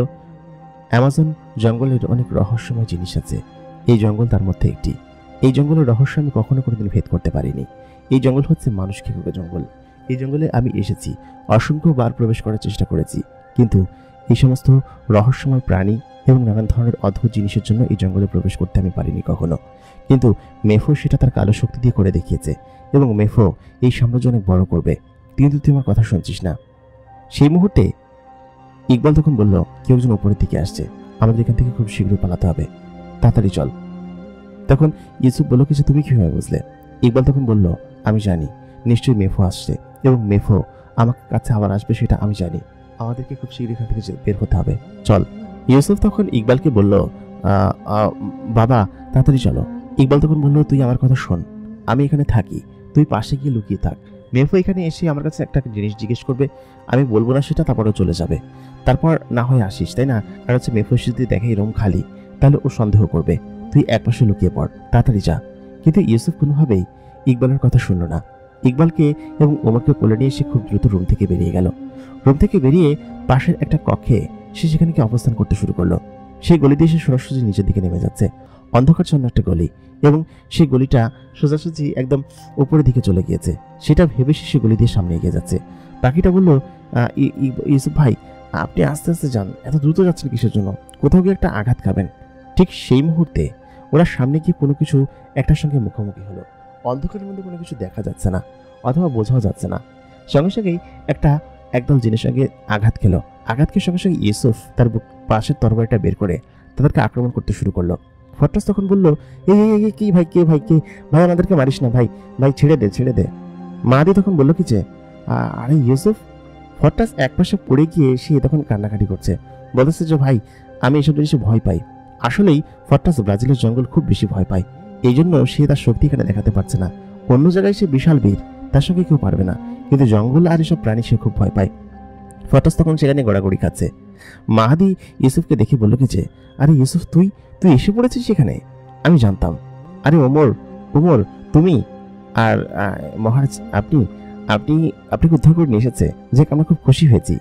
অ্যামাজন জঙ্গলের অনেক রহস্যময় জিনিস আছে, এই জঙ্গল তার মধ্যে একটি। এই জঙ্গলের রহস্য আমি কখনো কোনোদিন ভেদ করতে পারিনি। এই জঙ্গল হচ্ছে মানুষ খেকোকে জঙ্গল। এই জঙ্গলে আমি এসেছি, অসংখ্যবার প্রবেশ করার চেষ্টা করেছি, কিন্তু এই সমস্ত রহস্যময় প্রাণী এবং নানান ধরনের অদ্ভুত জিনিসের জন্য এই জঙ্গলে প্রবেশ করতে আমি পারিনি কখনো। কিন্তু মেফো সেটা তার কালো শক্তি দিয়ে করে দেখিয়েছে এবং মেফো এই সাম্রাজ্য অনেক বড় করবে, কিন্তু তুই আমার কথা শুনছিস না। সেই মুহূর্তে ইকবাল তখন বলল, কেউ একজন উপরের দিকে আসছে, আমাদের এখান থেকে খুব শীঘ্রই পালাতে হবে, তাড়াতাড়ি চল। তখন ইউসুফ বলল, কিছু তুমি কিভাবে বুঝলে? ইকবাল তখন বলল, আমি জানি নিশ্চয়ই মেফো আসছে এবং মেফো আমার কাছে আবার আসবে, সেটা আমি জানি। আমাদেরকে খুব শীঘ্রই এখান থেকে বের হতে হবে, চল। ইউসুফ তখন ইকবালকে বলল, বাবা তাড়াতাড়ি চলো। ইকবাল তখন বলল, তুই আমার কথা শোন, আমি এখানে থাকি, তুই পাশে গিয়ে লুকিয়ে থাক। মেফো এখানে এসে আমার কাছে একটা জিনিস জিজ্ঞেস করবে, আমি বলবো না সেটা, তারপরে চলে যাবে। তারপর না হয় আসিস, তাই না? আর হচ্ছে মেফো যদি দেখে এই রুম খালি, তাহলে ও সন্দেহ করবে। তুই একপাশে লুকিয়ে পড়, তাড়াতাড়ি যা। কিন্তু ইউসুফ কোনোভাবেই ইকবালের কথা শুনল না। ইকবালকে এবং ওমরকে কোলে নিয়ে সে খুব দ্রুত রুম থেকে বেরিয়ে গেল। রুম থেকে বেরিয়ে পাশের একটা কক্ষে সে সেখানে গিয়ে অবস্থান করতে শুরু করলো। সেই গলি দিয়ে সে সোজাসুজি নিচের দিকে নেমে যাচ্ছে। অন্ধকারচ্ছন্ন একটা গলি এবং সেই গলিটা সোজাসুজি একদম উপরের দিকে চলে গিয়েছে। সেটা ভেবে সে গলি দিয়ে সামনে এগিয়ে যাচ্ছে। পাখিটা বলল, ইউসুফ ভাই, আপনি আস্তে আস্তে যান, এত দ্রুত যাচ্ছেন কিসের জন্য? কোথাও গিয়ে একটা আঘাত খাবেন। ঠিক সেই মুহূর্তে ওরা সামনে গিয়ে কোনো কিছু একটার সঙ্গে মুখোমুখি হলো। অন্ধকারের মধ্যে কোনো কিছু দেখা যাচ্ছে না অথবা বোঝাও যাচ্ছে না। সঙ্গে সঙ্গেই একদল জিনিস সঙ্গে আঘাত খেলো। আঘাত খেয়ে সঙ্গে সঙ্গে ইউসুফ তার পাশের তরবারিটা বের করে তাদেরকে আক্রমণ করতে শুরু করলো। ফট্টাস তখন বলল, এই কি ভাই, কে ভাই, কে ভাই, আমাদেরকে মারিস না ভাই, ভাই ছেড়ে দে, ছেড়ে দে। মাহাদি তখন বললো কি যে, আরে ইউসুফ। ফট্টাস একপাশে পড়ে গিয়ে সে তখন কান্নাকাটি করছে, বলতেছে যে, ভাই আমি এসব জিনিসে ভয় পাই। আসলেই ফট্টাস ব্রাজিলের জঙ্গল খুব বেশি ভয় পায়, এই জন্য সে তার শক্তি এখানে দেখাতে পারছে না। অন্য জায়গায় সে বিশাল বীর, তার সঙ্গে কেউ পারবে না, কিন্তু জঙ্গল আর এসব প্রাণী সে খুব ভয় পায়। ফট্টাস তখন সেখানে গড়াগড়ি খাচ্ছে। মাহাদি ইউসুফকে দেখে বলল কি যে, আরে ইউসুফ, তুই এসে পড়েছিস সেখানে? আমি জানতাম। আরে ওমর তুমি আর মহারাজ, আপনি আপনাকে উদ্ধার করে নিয়ে এসেছে, যে আমরা খুব খুশি হয়েছি।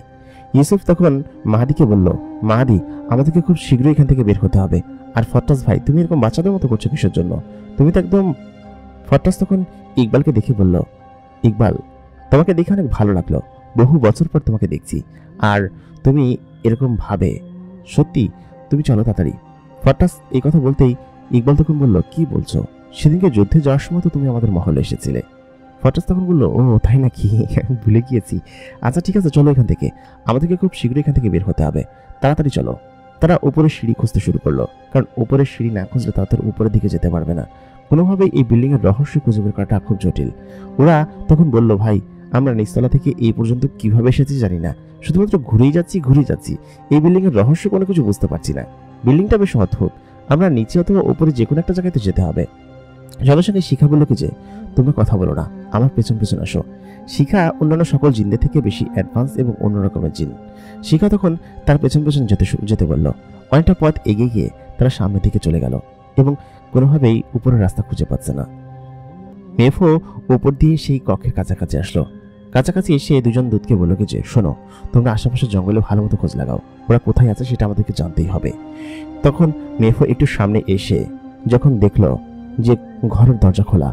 ইউসুফ তখন মাহাদিকে বলল, মাহাদি, আমাদেরকে খুব শীঘ্রই এখান থেকে বের হতে হবে। আর ফট্টাস ভাই, তুমি এরকম বাচ্চাদের মতো করছো কিসের জন্য? তুমি তো একদম। ফট্টাস তখন ইকবালকে দেখে বলল, ইকবাল, তোমাকে দেখে অনেক ভালো লাগলো, বহু বছর পর তোমাকে দেখছি, আর তুমি এরকম ভাবে, সত্যি, তুমি চলো তাড়াতাড়ি। ফট্টাস এই কথা বলতেই ইকবাল তখন বলল, কি বলছো? সেদিনকে যুদ্ধে যাওয়ার সময় তো তুমি আমাদের মহলে এসেছিলে। ফট্টাস তখন বলল, ও তাই নাকি, ভুলে গিয়েছি। আচ্ছা ঠিক আছে, চলো এখান থেকে, আমাদেরকে খুব শীঘ্রই এখান থেকে বের হতে হবে, তাড়াতাড়ি চলো। তারা উপরের সিঁড়ি খুঁজতে শুরু করলো, কারণ উপরের সিঁড়ি না খুঁজলে তারা তার উপরের দিকে যেতে পারবে না। কোনোভাবেই এই বিল্ডিং এর রহস্য খুঁজে বের করাটা খুব জটিল। ওরা তখন বলল, ভাই, আমরা নিচতলা থেকে এই পর্যন্ত কিভাবে এসেছি জানি না, শুধুমাত্র ঘুরেই যাচ্ছি। এই বিল্ডিং এর রহস্য কোনো কিছু বুঝতে পারছি না। বিল্ডিংটা বেশ অদ্ভুত, আমরা নিচে অথবা উপরে যে কোনো একটা জায়গায় তো যেতে হবে। সঙ্গে সঙ্গে শিখা বলল কি যে, তোমরা কথা বলো না, আমার পেছন পেছন আসো। শিখা অন্যান্য সকল জিনদের থেকে বেশি অ্যাডভান্স এবং অন্য রকমের জিন। শিখা তখন তার পেছন পেছন যেতে বলল। অনেকটা পথ এগিয়ে গিয়ে তারা সামনের দিকে চলে গেল এবং কোনোভাবেই উপরের রাস্তা খুঁজে পাচ্ছে না। মেফো উপর দিয়ে সেই কক্ষের কাছাকাছি আসলো। কাছাকাছি এসে দুজন দূতকে বলল কি যে, শোনো, তোমরা আশেপাশের জঙ্গলে ভালো মতো খোঁজ লাগাও, ওরা কোথায় আছে সেটা আমাদেরকে জানতেই হবে। তখন মেফো একটু সামনে এসে যখন দেখলো যে ঘরের দরজা খোলা,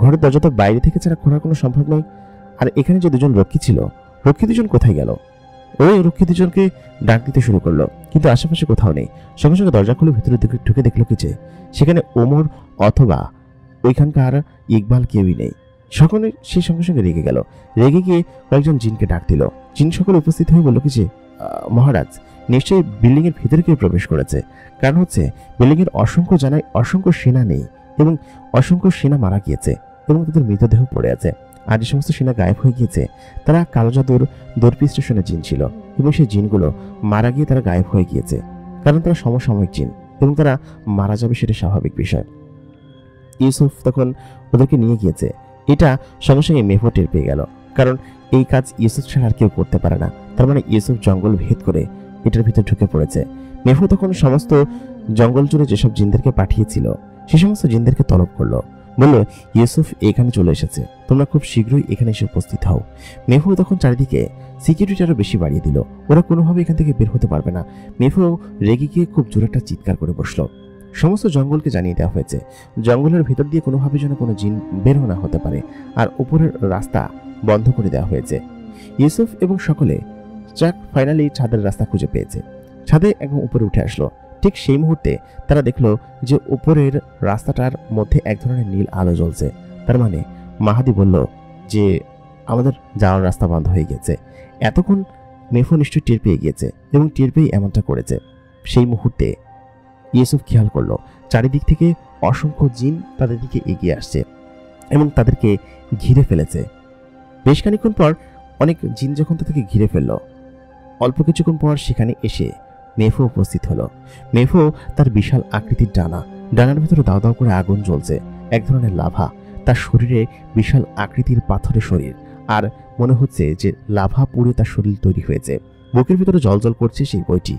ঘরের দরজা তো বাইরে থেকে ছাড়া খোলার কোনো সম্ভব নয়। আর এখানে যে দুজন রক্ষী ছিল, রক্ষী দুজন কোথায় গেল? ওই রক্ষী দুজনকে ডাক দিতে শুরু করলো, কিন্তু আশেপাশে কোথাও নেই। সঙ্গে সঙ্গে দরজা খুলে ভিতরে ঢুকে দেখলো কি যে সেখানে ওমর অথবা ওইখানকার ইকবাল কেউই নেই। সকলে সে সঙ্গে সঙ্গে রেগে গেল। রেগে গিয়ে কয়েকজন জিনকে ডাক দিল। জিন সকলে উপস্থিত হয়ে বলল কি যে, মহারাজ, নিশ্চয়ই বিল্ডিং এর ভিতরে কেউ প্রবেশ করেছে। কারণ হচ্ছে বিল্ডিং এর অসংখ্য সেনা নেই এবং অসংখ্য সেনা মারা গিয়েছে এবং তাদের মৃতদেহ পড়ে আছে। আর যে সমস্ত সেনা গায়েব হয়ে গিয়েছে তারা কালো জাদুর দর্পি স্টেশনের জিন ছিল এবং সেই জিনগুলো মারা গিয়ে তারা গায়েব হয়ে গিয়েছে, কারণ তারা সমসাময়িক জিন এবং তারা মারা যাবে, সেটা স্বাভাবিক বিষয়। ইউসুফ তখন ওদেরকে নিয়ে গিয়েছে। এটা সঙ্গে সঙ্গে মেফো টের পেয়ে গেল, কারণ এই কাজ ইউসুফ ছাড়া আর কেউ করতে পারে না। তার মানে ইউসুফ জঙ্গল ভেদ করে এটার ভিতর ঢুকে পড়েছে। মেফো তখন সমস্ত জঙ্গল জুড়ে যেসব জিনদেরকে পাঠিয়েছিল সে সমস্ত জিনদেরকে তলব করলো, বলল, ইউসুফ এখানে চলে এসেছে, তোমরা খুব শীঘ্রই এখানে এসে উপস্থিত হও। মেফো তখন চারিদিকে সিকিউরিটি আরো বেশি বাড়িয়ে দিল, ওরা কোনোভাবে এখান থেকে বের হতে পারবে না। মেফো রেগে গিয়ে খুব জোরে একটা চিৎকার করে বসলো। সমস্ত জঙ্গলকে জানিয়ে দেওয়া হয়েছে জঙ্গলের ভিতর দিয়ে কোনোভাবে যেন কোনো জিন বের না হতে পারে, আর উপরের রাস্তা বন্ধ করে দেওয়া হয়েছে। ইউসুফ এবং সকলে যাক ফাইনালি ছাদের রাস্তা খুঁজে পেয়েছে। ছাদে একদম উপরে উঠে আসলো। ঠিক সেই মুহূর্তে তারা দেখলো যে উপরের রাস্তাটার মধ্যে এক ধরনের নীল আলো জ্বলছে। তার মানে মাহাদি বলল যে আমাদের যাওয়ার রাস্তা বন্ধ হয়ে গেছে। এতক্ষণ মেফো নিশ্চয়ই টের পেয়ে গিয়েছে এবং টের পেয়ে এমনটা করেছে। সেই মুহূর্তে ইউসুফ খেয়াল করলো চারিদিক থেকে অসংখ্য জিন তাদের দিকে এগিয়ে আসছে এবং তাদেরকে ঘিরে ফেলেছে। বেশ খানিকক্ষণ পর অনেক জিন যখন তাদেরকে ঘিরে ফেললো, অল্প কিছুক্ষণ পর সেখানে এসে মেফো উপস্থিত হলো। মেফো তার বিশাল আকৃতির ডানার ভিতরে দাও দাও করে আগুন জ্বলছে, এক ধরনের লাভা। তার শরীরে বিশাল আকৃতির পাথরের শরীর, আর মনে হচ্ছে যে লাভা পুড়ে তার শরীর তৈরি হয়েছে। বুকের ভিতরে জলজল করছে সেই বইটি,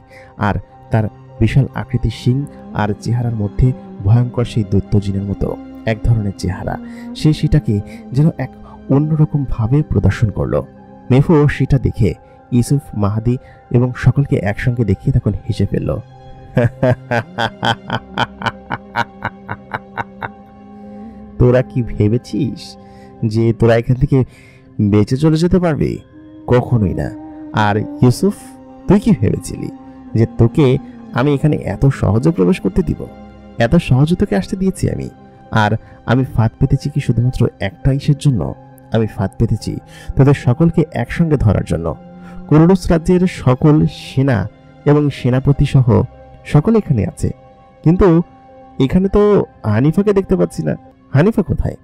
আর তার বিশাল আকৃতির শিং আর চেহারার মধ্যে ভয়ঙ্কর সেই দৈত্য জিনের মতো এক ধরনের চেহারা। সে সেটাকে যেন এক অন্যরকম ভাবে প্রদর্শন করলো। মেফো সেটা দেখে ইউসুফ, মাহাদি এবং সকলকে একসঙ্গে দেখিয়ে তখন হেসে ফেলল। তোরা কি ভেবেছিস যে তোরা এখান থেকে বেঁচে চলে যেতে পারবি? কখনোই না। আর ইউসুফ, তুই কি ভেবেছিলি যে তোকে আমি এখানে এত সহজে প্রবেশ করতে দিব? এত সহজে তোকে আসতে দিয়েছি আমি। আর আমি ফাঁদ পেতেছি কি শুধুমাত্র একটা ইসের জন্য? আমি ফাঁদ পেতেছি তোদের সকলকে একসঙ্গে ধরার জন্য। কুরুলুস রাজ্যের সকল সেনা এবং সেনাপতি সহ সকলে এখানে আছে, কিন্তু এখানে তো হানিফাকে দেখতে পাচ্ছি না। হানিফা কোথায়?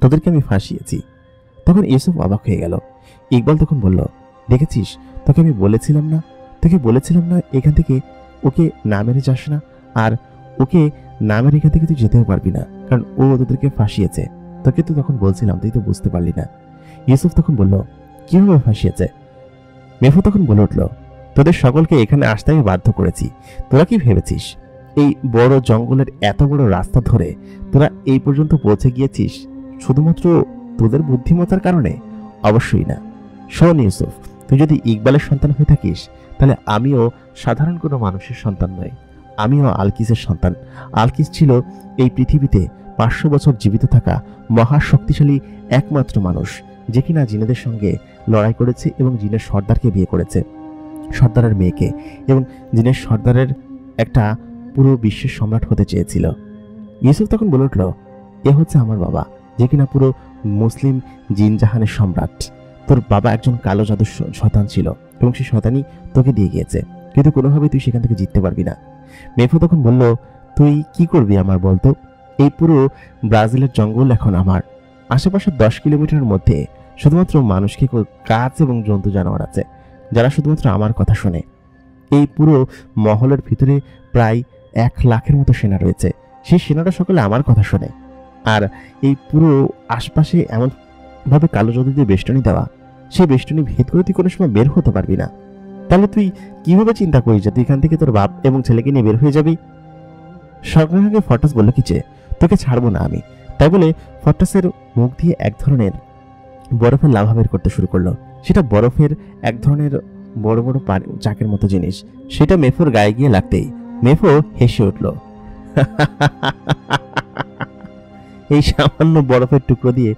তোদেরকে আমি ফাঁসিয়েছি। তখন ইউসুফ অবাক হয়ে গেল। ইকবাল তখন বলল, দেখেছিস, তোকে আমি বলেছিলাম না এখান থেকে ওকে না মেরে যাস না, আর ওকে না মেরে এখান থেকে তুই যেতেও পারবি না, কারণ ও তোদেরকে ফাঁসিয়েছে। তোকে তো তখন বলছিলাম, তুই তো বুঝতে পারলি না। ইউসুফ তখন বলল, কিভাবে ফাঁসিয়েছে? মেফো তখন বলে উঠল, তোদের সকলকে এখানে আসতে আমি বাধ্য করেছি। তোরা কি ভেবেছিস এই বড় জঙ্গলের এত বড় রাস্তা ধরে তোরা এই পর্যন্ত পৌঁছে গিয়েছিস শুধুমাত্র তোদের বুদ্ধিমত্তার কারণে? অবশ্যই না। শোন ইউসুফ, তুই যদি ইকবালের সন্তান হয়ে থাকিস তাহলে আমিও সাধারণ কোনো মানুষের সন্তান নই, আমিও আলকিসের সন্তান। আলকিস ছিল এই পৃথিবীতে 500 বছর জীবিত থাকা মহাশক্তিশালী একমাত্র মানুষ, যে কিনা জিনেদের সঙ্গে লড়াই করেছে এবং জিনের সর্দারকে বিয়ে করেছে, সর্দারের মেয়েকে, এবং জিনের সর্দারের একটা পুরো বিশ্বের সম্রাট হতে চেয়েছিল। ইউসুফ তখন বলে উঠল, এ হচ্ছে আমার বাবা, যে কিনা পুরো মুসলিম জিন জাহানের সম্রাট। তোর বাবা একজন কালো জাদুর শয়তান ছিল এবং সেই শয়তানই তোকে দিয়ে গিয়েছে, কিন্তু কোনোভাবে তুই সেখান থেকে জিততে পারবি না। মেফো তখন বলল, তুই কি করবি আমার বলতো? এই পুরো ব্রাজিলের জঙ্গল এখন আমার। আশেপাশে 10 কিলোমিটারের মধ্যে শুধুমাত্র মানুষকে গাছ এবং জন্তু জানোয়ার আছে যারা শুধুমাত্র আমার কথা শোনে। এই পুরো মহলের ভিতরে প্রায় 1 লাখের মতো সেনা রয়েছে, সেই সেনারা সকলে আমার কথা শোনে। আর এই পুরো আশপাশে এমন ভাবে কালো জাদু দিয়ে বেষ্টনী দেওয়া, সেই বেষ্টনী ভেদ করে তুই কোনো সময় বের হতে পারবি না। তাহলে তুই কিভাবে চিন্তা করিস যে তুই এখান থেকে তোর বাপ এবং ছেলেকে নিয়ে বের হয়ে যাবি? সঙ্গে সঙ্গে ফটাস বলল, কি যে তোকে ছাড়বো না আমি। তাই বলে ফটাসের মুখ দিয়ে এক ধরনের বরফের লাভা বের করতে শুরু করলো। সেটা বরফের এক ধরনের বড় বড় চাকের মতো জিনিস। সেটা মেফোর গায়ে গিয়ে লাগতেই মেফো হেসে উঠল। এই সামান্য বরফের টুকরো দিয়ে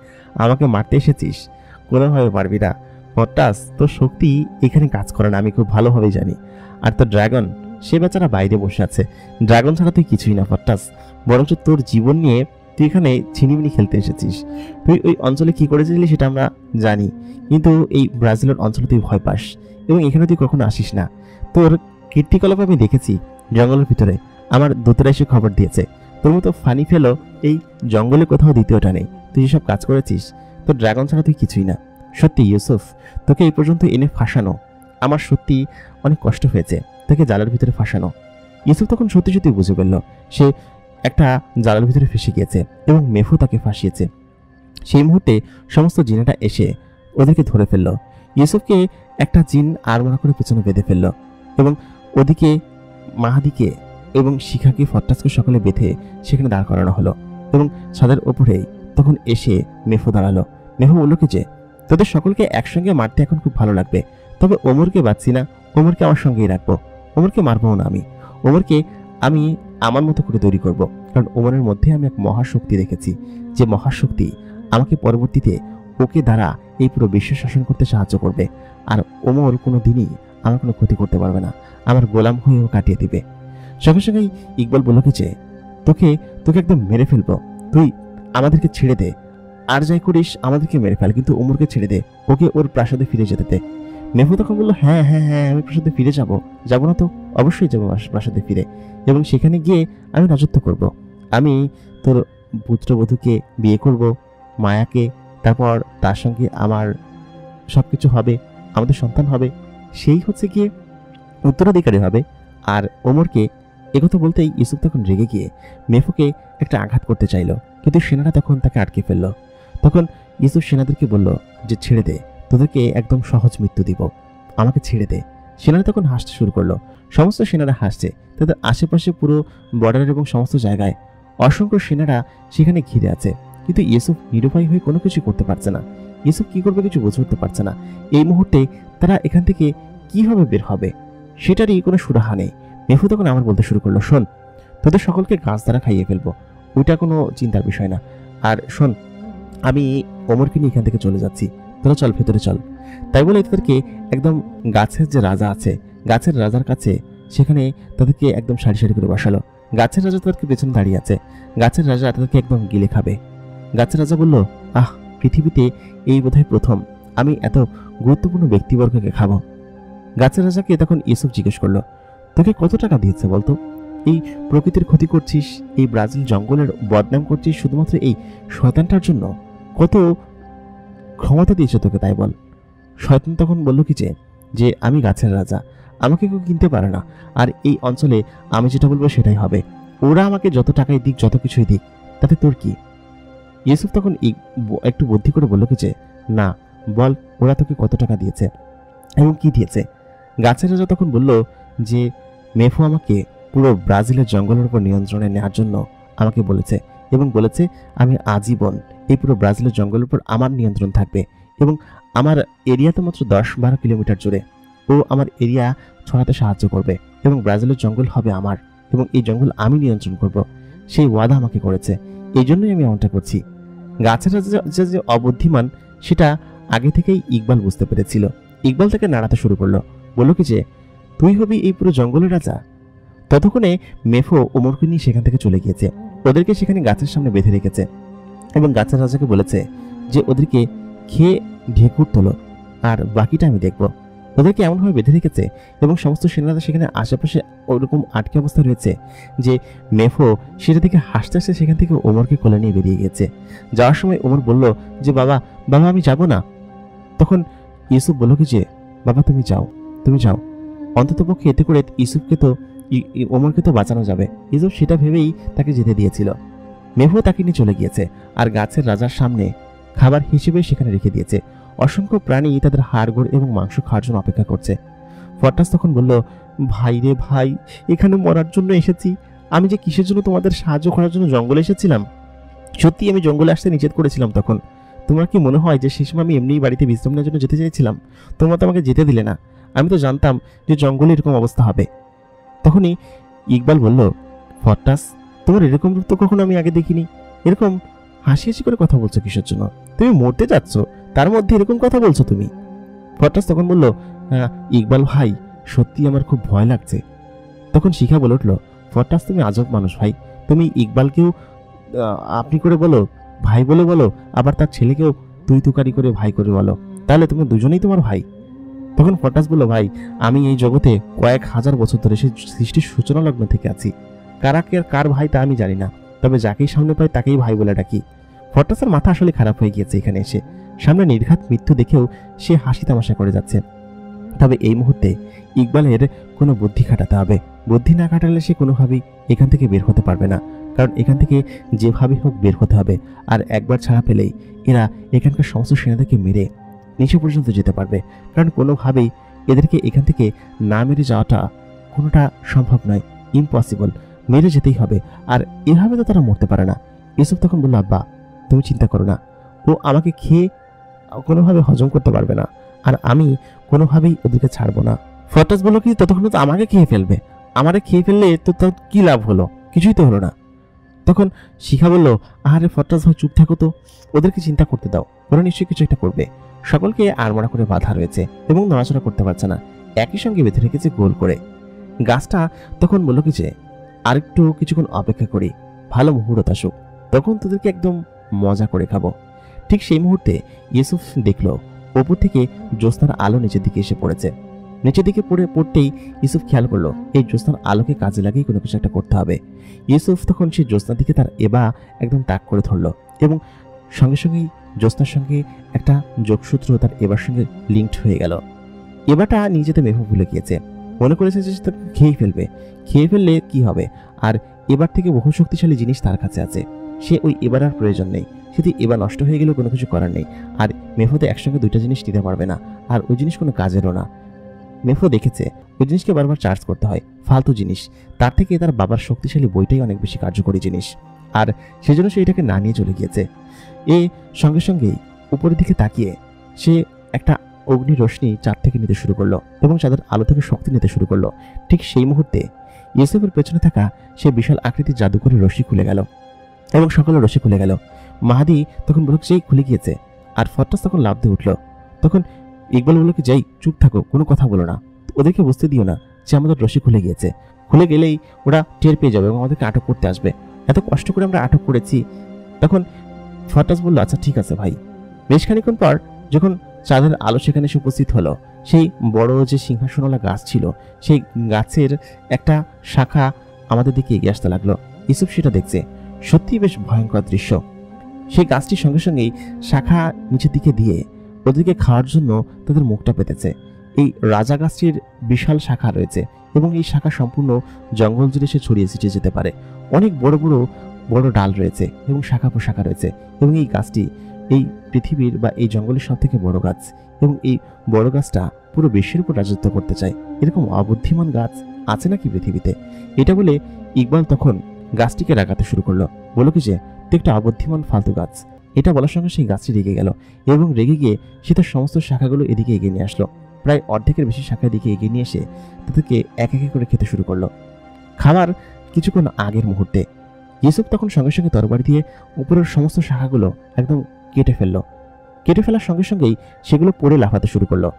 আমাকে মারতে এসেছিস? কোনোভাবে পারবি না ফটাস, তোর শক্তি এখানে কাজ করে না, আমি খুব ভালোভাবে জানি। আর তোর ড্রাগন, সে বেচারা বাইরে বসে আছে। ড্রাগন ছাড়া তুই কিছুই না ফটাস, বরঞ্চ তোর জীবন নিয়ে তুই এখানে ছিনিমিনি খেলতে এসেছিস। তুই ওই অঞ্চলে কি করেছিলি সেটা আমরা জানি, কিন্তু এই ব্রাজিলের অঞ্চলে তুই ভয় পাস এবং এখানে তুই কখনো আসিস না। তোর কীর্তিকলাপ আমি দেখেছি জঙ্গলের ভিতরে, আমার দূতরা এসে খবর দিয়েছে। তোর মতো ফানি ফেলো এই জঙ্গলে কোথাও দ্বিতীয়টা নেই। তুই যেসব কাজ করেছিস, তোর ড্রাগন ছাড়া তুই কিছুই না। সত্যি ইউসুফ, তোকে এই পর্যন্ত এনে ফাঁসানো আমার সত্যি অনেক কষ্ট হয়েছে, তোকে জালের ভিতরে ফাঁসানো। ইউসুফ তখন সত্যি সত্যি বুঝে ফেলল সে একটা জালের ভিতরে ফেসে গিয়েছে এবং মেফো তাকে ফাঁসিয়েছে। সেই মুহূর্তে সমস্ত জিনেরা এসে ওদেরকে ধরে ফেলল। ইউসুফকে একটা জিন আড়মোড়া করে পেছনে বেঁধে ফেলল এবং ওদিকে মাহাদিকে এবং শিখাকে, ফট্টাসকে সকলে বেঁধে সেখানে দাঁড় করানো হলো এবং ছাদের ওপরেই তখন এসে মেফো দাঁড়ালো। মেফো বলল কি যে তোদের সকলকে একসঙ্গে মারতে এখন খুব ভালো লাগবে, তবে ওমরকে বাঁচছি না, ওমরকে আমার সঙ্গেই রাখবো। ওমরকে মারবো না আমি, ওমরকে আমি আমার মতো করে তৈরি করব, কারণ ওমরের মধ্যে আমি এক মহাশক্তি দেখেছি, যে মহাশক্তি আমাকে পরবর্তীতে ওকে দ্বারা এই পুরো বিশ্ব শাসন করতে সাহায্য করবে। আর ওমর কোনো দিনই আমার কোনো ক্ষতি করতে পারবে না, আমার গোলাম হয়েও কাটিয়ে দিবে। সঙ্গে সঙ্গেই ইকবাল বলল কি যে তোকে তোকে একদম মেরে ফেলবো, তুই আমাদেরকে ছেড়ে দে, আর যাই করিস আমাদেরকে মেরে ফেল, কিন্তু ওমরকে ছেড়ে দে, ওকে ওর প্রাসাদে ফিরে যেতে দে। মেহফু তখন বললো হ্যাঁ হ্যাঁ হ্যাঁ, আমি প্রাসাদে ফিরে যাবো না তো, অবশ্যই যাবো প্রাসাদে ফিরে, এবং সেখানে গিয়ে আমি রাজত্ব করব। আমি তোর পুত্রবধূকে বিয়ে করব, মায়াকে, তারপর তার সঙ্গে আমার সবকিছু হবে, আমাদের সন্তান হবে, সেই হচ্ছে গিয়ে উত্তরাধিকারী হবে। আর ওমরকে একথা বলতেই ইউসুফ তখন রেগে গিয়ে মেহফুকে একটা আঘাত করতে চাইল, কিন্তু সেনারা তখন তাকে আটকে ফেলল। তখন ইউসুফ সেনাদেরকে বলল যে ছেড়ে দে, তোদেরকে একদম সহজ মৃত্যু দিব, আমাকে ছেড়ে দে। সেনারা তখন হাসতে শুরু করলো, সমস্ত সেনারা হাসছে, তাদের আশেপাশে পুরো বর্ডার এবং সমস্ত জায়গায় অসংখ্য সেনারা সেখানে ঘিরে আছে, কিন্তু ইউসুফ নিরুপায় হয়ে কোনো কিছু করতে পারছে না। ইউসুফ কি করবে কিছু বুঝে উঠতে পারছে না। এই মুহূর্তে তারা এখান থেকে কিভাবে বের হবে সেটারই কোনো সুরাহা নেই। মেহফু তখন আমার বলতে শুরু করলো, শোন, তোদের সকলকে গাছ দ্বারা খাইয়ে ফেলবো, ওইটা কোনো চিন্তার বিষয় না। আর শোন, আমি ওমরকে নিয়ে এখান থেকে চলে যাচ্ছি, তোরা চল, ভেতরে চল। তাই বলে তাদেরকে একদম গাছের যে রাজা আছে, গাছের রাজার কাছে সেখানে তাদেরকে একদম সারি সারি করে বসালো। গাছের রাজা তাদেরকে পেছনে দাঁড়িয়ে আছে, গাছের রাজা তাদেরকে একদম গিলে খাবে। গাছের রাজা বলল, আহ, পৃথিবীতে এই বোধহয় প্রথম আমি এত গুরুত্বপূর্ণ ব্যক্তিবর্গকে খাবো। গাছের রাজাকে তখন ইউসুফ জিজ্ঞেস করলো, তোকে কত টাকা দিয়েছে বলতো? এই প্রকৃতির ক্ষতি করছিস, এই ব্রাজিল জঙ্গলের বদনাম করছিস শুধুমাত্র এই শয়তানটার জন্য, কত ক্ষমতা দিয়েছে তোকে তাই বল। শয়তান তখন বলল কি যে আমি গাছের রাজা, আমাকে কেউ কিনতে পারে না, আর এই অঞ্চলে আমি যেটা বলবো সেটাই হবে, ওরা আমাকে যত টাকাই দিক, যত কিছুই দিক, তাতে তোর কি? ইউসুফ তখন একটু বুদ্ধি করে বলল কি না, বল ওরা তোকে কত টাকা দিয়েছে এবং কি দিয়েছে। গাছের রাজা তখন বলল যে মেহফু আমাকে পুরো ব্রাজিলের জঙ্গলের উপর নিয়ন্ত্রণে নেওয়ার জন্য আমাকে বলেছে, এবং বলেছে আমি আজীবন এই পুরো ব্রাজিলের জঙ্গলের উপর আমার নিয়ন্ত্রণ থাকবে, এবং আমার এরিয়া তো মাত্র 10-12 কিলোমিটার জুড়ে, ও আমার এরিয়া ছড়াতে সাহায্য করবে, এবং ব্রাজিলের জঙ্গল হবে আমার, এবং এই জঙ্গল আমি নিয়ন্ত্রণ করব, সেই ওয়াদা আমাকে করেছে, এই জন্যই আমি এমনটা করছি। গাছের রাজা যে অবুদ্ধিমান সেটা আগে থেকেই ইকবাল বুঝতে পেরেছিল। ইকবাল তাকে নাড়াতে শুরু করলো, বলল কি তুই হবি এই পুরো জঙ্গলের রাজা। ততক্ষণে মেফো ওমরকে নিয়ে সেখান থেকে চলে গিয়েছে, ওদেরকে সেখানে গাছের সামনে বেঁধে রেখেছে, এবং গাছের রাজাকে বলেছে যে ওদেরকে খেয়ে ঢেকুর তোলো, আর বাকিটা আমি দেখব। ওদেরকে এমনভাবে বেঁধে রেখেছে, এবং সমস্ত সেনারা সেখানে আশেপাশে ওরকম আটকে অবস্থা রয়েছে যে মেফো সেটা থেকে হাসতে হাসতে সেখান থেকে ওমরকে কোলে নিয়ে বেরিয়ে গেছে। যাওয়ার সময় ওমর বলল যে বাবা বাবা আমি যাব না। তখন ইউসুফ বলল কি বাবা তুমি যাও, তুমি যাও, অন্তত পক্ষে এতে করে ইউসুফকে তো ওমরকে তো বাঁচানো যাবে। ইউসুফ সেটা ভেবেই তাকে যেতে দিয়েছিল। মেহু তাকে নিয়ে চলে গিয়েছে, আর গাছের রাজার সামনে খাবার হিসেবে সেখানে রেখে দিয়েছে। অসংখ্য প্রাণী তাদের হাড়গোড় এবং মাংস খাওয়ার জন্য অপেক্ষা করছে। ফরটাস তখন বলল, ভাই রে ভাই, এখানে মরার জন্য এসেছি, আমি যে কিসের জন্য তোমাদের সাহায্য করার জন্য জঙ্গলে এসেছিলাম। সত্যি আমি জঙ্গলে আসতে নিষেধ করেছিলাম তখন। তোমার কি মনে হয় যে সেই সময় আমি এমনিই বাড়িতে বিশ্রাম নেওয়ার জন্য যেতে চাইছিলাম? তোমরা তো আমাকে যেতে দিলে না। আমি তো জানতাম যে জঙ্গলে এরকম অবস্থা হবে। তখনই ইকবাল বলল, ফরটাস, তোমার এরকম রূপ তো কখনো আমি আগে দেখিনি। এরকম হাসি হাসি করে কথা বলছো কিসের জন্য? তুমি মরতে যাচ্ছ, তার মধ্যে এরকম কথা বলছো তুমি? ফরটাস তখন বলল, ইকবাল ভাই, সত্যি আমার খুব ভয় লাগছে। তখন শিখা বলে উঠল, ফরটাস তুমি আজব মানুষ ভাই, তুমি ইকবালকেও আপনি করে বলো, ভাই বলে বলো, আবার তার ছেলেকেও তুই তুকারি করে ভাই করে বলো, তাহলে তুমি দুজনেই তোমার ভাই। তখন ফরটাস বলল, ভাই আমি এই জগতে কয়েক হাজার বছর ধরে সেই সৃষ্টির সূচনা লগ্ন থেকে আছি, কারাকে আর কার ভাই তা আমি জানি না, তবে যাকেই সামনে পাই তাকেই ভাই বলে ডাকি। ফরটাসের মাথা আসলে খারাপ হয়ে গিয়েছে এখানে এসে, সামনে নির্ঘাত মৃত্যু দেখেও সে হাসি তামাশা করে যাচ্ছে। তবে এই মুহূর্তে ইকবালের কোনো বুদ্ধি খাটাতে হবে, বুদ্ধি না খাটালে সে কোনোভাবেই এখান থেকে বের হতে পারবে না, কারণ এখান থেকে যেভাবে হোক বের হতে হবে। আর একবার ছাড়া পেলেই এরা এখানকার সমস্ত সেনাদেরকে মেরে নিচে পর্যন্ত যেতে পারবে, কারণ কোনোভাবেই এদেরকে এখান থেকে না মেরে যাওয়াটা কোনোটা সম্ভব নয়, ইম্পসিবল, মেরে যেতেই হবে। আর এভাবে তো তারা মরতে পারে না। ইউসুফ তখন বলল, আব্বা তুমি চিন্তা করো না, ও আমাকে খেয়ে কোনোভাবে হজম করতে পারবে না, আর আমি কোনোভাবেই ওদেরকে ছাড়বো না। ফরটাস বলল, কি ততক্ষণ তো আমাকে খেয়ে ফেলবে, আমারে খেয়ে ফেললে তো তার কি লাভ হলো? কিছুই তো হলো না। তখন শিখা বলল, আরে ফট্টাস ভাই চুপ থাকো তো, ওদেরকে চিন্তা করতে দাও, ওরা নিশ্চয়ই কিছু একটা করবে। সকলকে আড়মোড়া করে বাঁধা রয়েছে এবং নড়াচড়া করতে পারছে না, একই সঙ্গে বেঁধে রেখেছে গোল করে। গাছটা তখন বলল কি যে আরেকটু কিছুক্ষণ অপেক্ষা করি, ভালো মুহূর্ত আসুক, তখন তোদেরকে একদম মজা করে খাবো। ঠিক সেই মুহূর্তে ইউসুফ দেখলো ওপর থেকে জ্যোৎস্নার আলো নিচের দিকে এসে পড়েছে। নিচের দিকে পড়তেই ইউসুফ খেয়াল করলো এই জ্যোৎস্নার আলোকে কাজে লাগিয়ে কোনো কিছু একটা করতে হবে। ইউসুফ তখন সেই জ্যোৎস্নার দিকে তার এবা একদম তাক করে ধরলো এবং সঙ্গে সঙ্গেই জ্যোৎস্নার সঙ্গে একটা যোগসূত্র তার এবার সঙ্গে লিঙ্কড হয়ে গেল। এবারটা নিজেতে মেহু ভুলে গিয়েছে, মনে করেছে যে তাকে খেয়ে ফেলবে, খেয়ে ফেললে কি হবে, আর এবার থেকে বহু শক্তিশালী জিনিস তার কাছে আছে, সে ওই এবার আর প্রয়োজন নেই। সেটি এবার নষ্ট হয়ে গেলেও কোনো কিছু করার নেই, আর মেফোতে একসঙ্গে দুইটা জিনিস নিতে পারবে না, আর ওই জিনিস কোনো কাজেরও না। মেফো দেখেছে ওই জিনিসকে বারবার চার্জ করতে হয়, ফালতু জিনিস, তার থেকে তার বাবার শক্তিশালী বইটাই অনেক বেশি কার্যকরী জিনিস, আর সেজন্য সে এটাকে না নিয়ে চলে গিয়েছে। সঙ্গে সঙ্গেই উপরের দিকে তাকিয়ে সে একটা অগ্নি রশ্মি চাঁদ থেকে নিতে শুরু করলো এবং চাঁদের আলো থেকে শক্তি নিতে শুরু করলো। ঠিক সেই মুহূর্তে ইউসুফের পেছনে থাকা সে বিশাল আকৃতির জাদুকরী রশ্মি খুলে গেল এবং সকলের রশ্মি খুলে গেল। মাহাদি তখন বলল সেই খুলে গিয়েছে, আর ফট্টাস তখন লাফ দিয়ে উঠলো। তখন ইকবাল বলল কি যাই চুপ থাকো, কোনো কথা বলো না, ওদেরকে বুঝতে দিও না যে আমাদের রশ্মি খুলে গিয়েছে, খুলে গেলেই ওরা টের পেয়ে যাবে এবং আমাদেরকে আটক করতে আসবে, এত কষ্ট করে আমরা আটক করেছি। তখন ফট্টাস বলল আচ্ছা ঠিক আছে ভাই। বেশ খানিক্ষণ পর যখন চাঁদের আলো সেখানে এসে উপস্থিত হলো, সেই বড় যে সিংহাসনওয়ালা গাছ ছিল সেই গাছের একটা শাখা আমাদের দিকে এগিয়ে আসতে লাগলো। ইউসুফ সেটা দেখছে, সত্যি বেশ ভয়ঙ্কর দৃশ্য। সেই গাছটির সঙ্গে সঙ্গেই শাখা নিচের দিকে দিয়ে ওদেরকে খাওয়ার জন্য তাদের মুখটা পেতেছে। এই রাজা গাছটির বিশাল শাখা রয়েছে এবং এই শাখা সম্পূর্ণ জঙ্গল জুড়ে সে ছড়িয়ে ছিটিয়ে যেতে পারে। অনেক বড় বড় বড় ডাল রয়েছে এবং শাখা প্রশাখা রয়েছে, এবং এই গাছটি এই পৃথিবীর বা এই জঙ্গলের সব থেকে বড় গাছ, এবং এই বড় গাছটা পুরো বিশ্বের উপর রাজত্ব করতে চায়। এরকম অবুদ্ধিমান গাছ আছে নাকি পৃথিবীতে? এটা বলে ইকবাল তখন গাছটিকে রাগাতে শুরু করলো, বলো কি যে তুই একটা অবুদ্ধিমান ফালতু গাছ। এটা বলার সঙ্গে সেই গাছটি রেগে গেল এবং রেগে গিয়ে সে তার সমস্ত শাখাগুলো এদিকে এগিয়ে নিয়ে আসলো। প্রায় অর্ধেকের বেশি শাখার দিকে এগিয়ে নিয়ে এসে তাদেরকে এক এক করে খেতে শুরু করলো। খাবার কিছুক্ষণ আগের মুহূর্তে ইউসুফ তখন সঙ্গে সঙ্গে তরবারি দিয়ে উপরের সমস্ত শাখাগুলো একদম কেটে ফেললো। কেটে ফেলার সঙ্গে সঙ্গেই সেগুলো পড়ে লাফাতে শুরু করলো।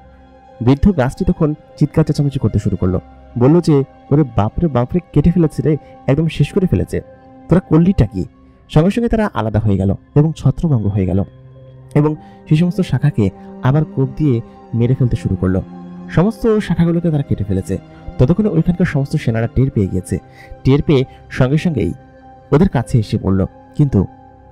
বৃদ্ধ গাছটি তখন চিৎকার চেঁচামেচি করতে শুরু করলো, বলল যে ওরে বাপরে বাপরে, কেটে ফেলেছে রে, একদম শেষ করে ফেলেছে, তোরা করলিটা কি? সঙ্গে সঙ্গে তারা আলাদা হয়ে গেল এবং ছত্রভঙ্গ হয়ে গেল এবং সেই সমস্ত শাখাকে আবার কোপ দিয়ে মেরে ফেলতে শুরু করলো। সমস্ত শাখাগুলোকে তারা কেটে ফেলেছে। ততক্ষণে ওইখানকার সমস্ত সেনারা টের পেয়ে গিয়েছে। টের পেয়ে সঙ্গে সঙ্গেই ওদের কাছে এসে পড়ল। কিন্তু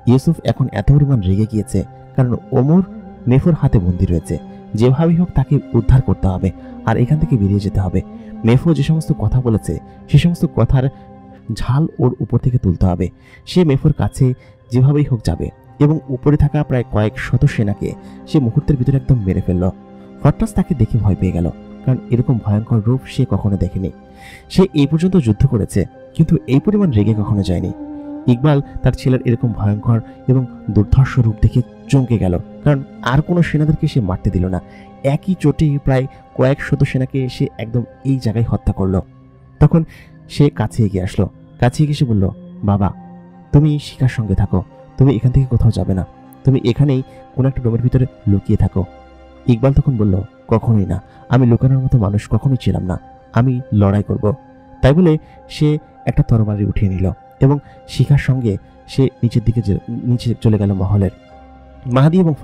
ইউসুফ এখন এত পরিমাণ রেগে গিয়েছে, কারণ ওমর মেফোর হাতে বন্দী রয়েছে। যেভাবেই হোক তাকে উদ্ধার করতে হবে আর এখান থেকে বেরিয়ে যেতে হবে। মেফো যে সমস্ত কথা বলেছে সে সমস্ত কথার ঝাল ওর উপর থেকে তুলতে হবে। সে মেফোর কাছে যেভাবেই হোক যাবে এবং উপরে থাকা প্রায় কয়েক শত সেনাকে সে মুহূর্তের ভিতরে একদম মেরে ফেলল। ফট্টাস তাকে দেখে ভয় পেয়ে গেল, কারণ এরকম ভয়ঙ্কর রূপ সে কখনো দেখেনি। সে এই পর্যন্ত যুদ্ধ করেছে কিন্তু এই পরিমাণ রেগে কখনো যায়নি। ইকবাল তার ছেলের এরকম ভয়ঙ্কর এবং দুর্ধর্ষ রূপ দেখে চমকে গেল, কারণ আর কোনো সেনাদেরকে সে মারতে দিল না। একই চোটে প্রায় কয়েক শত সেনাকে সে একদম এই জায়গায় হত্যা করলো। তখন সে কাছে এগিয়ে আসলো, কাছে এগিয়ে এসে বলল, বাবা তুমি শিখার সঙ্গে থাকো, তুমি এখান থেকে কোথাও যাবে না, তুমি এখানেই কোনো একটা রুমের ভিতরে লুকিয়ে থাকো। ইকবাল তখন বলল, কখনোই না, আমি লুকানোর মতো মানুষ কখনোই ছিলাম না, আমি লড়াই করব। তাই বলে সে একটা তরবারি উঠিয়ে নিল এবং শিখার সঙ্গে সে নিচে চলে গেল মহলের। মাহাদি এবং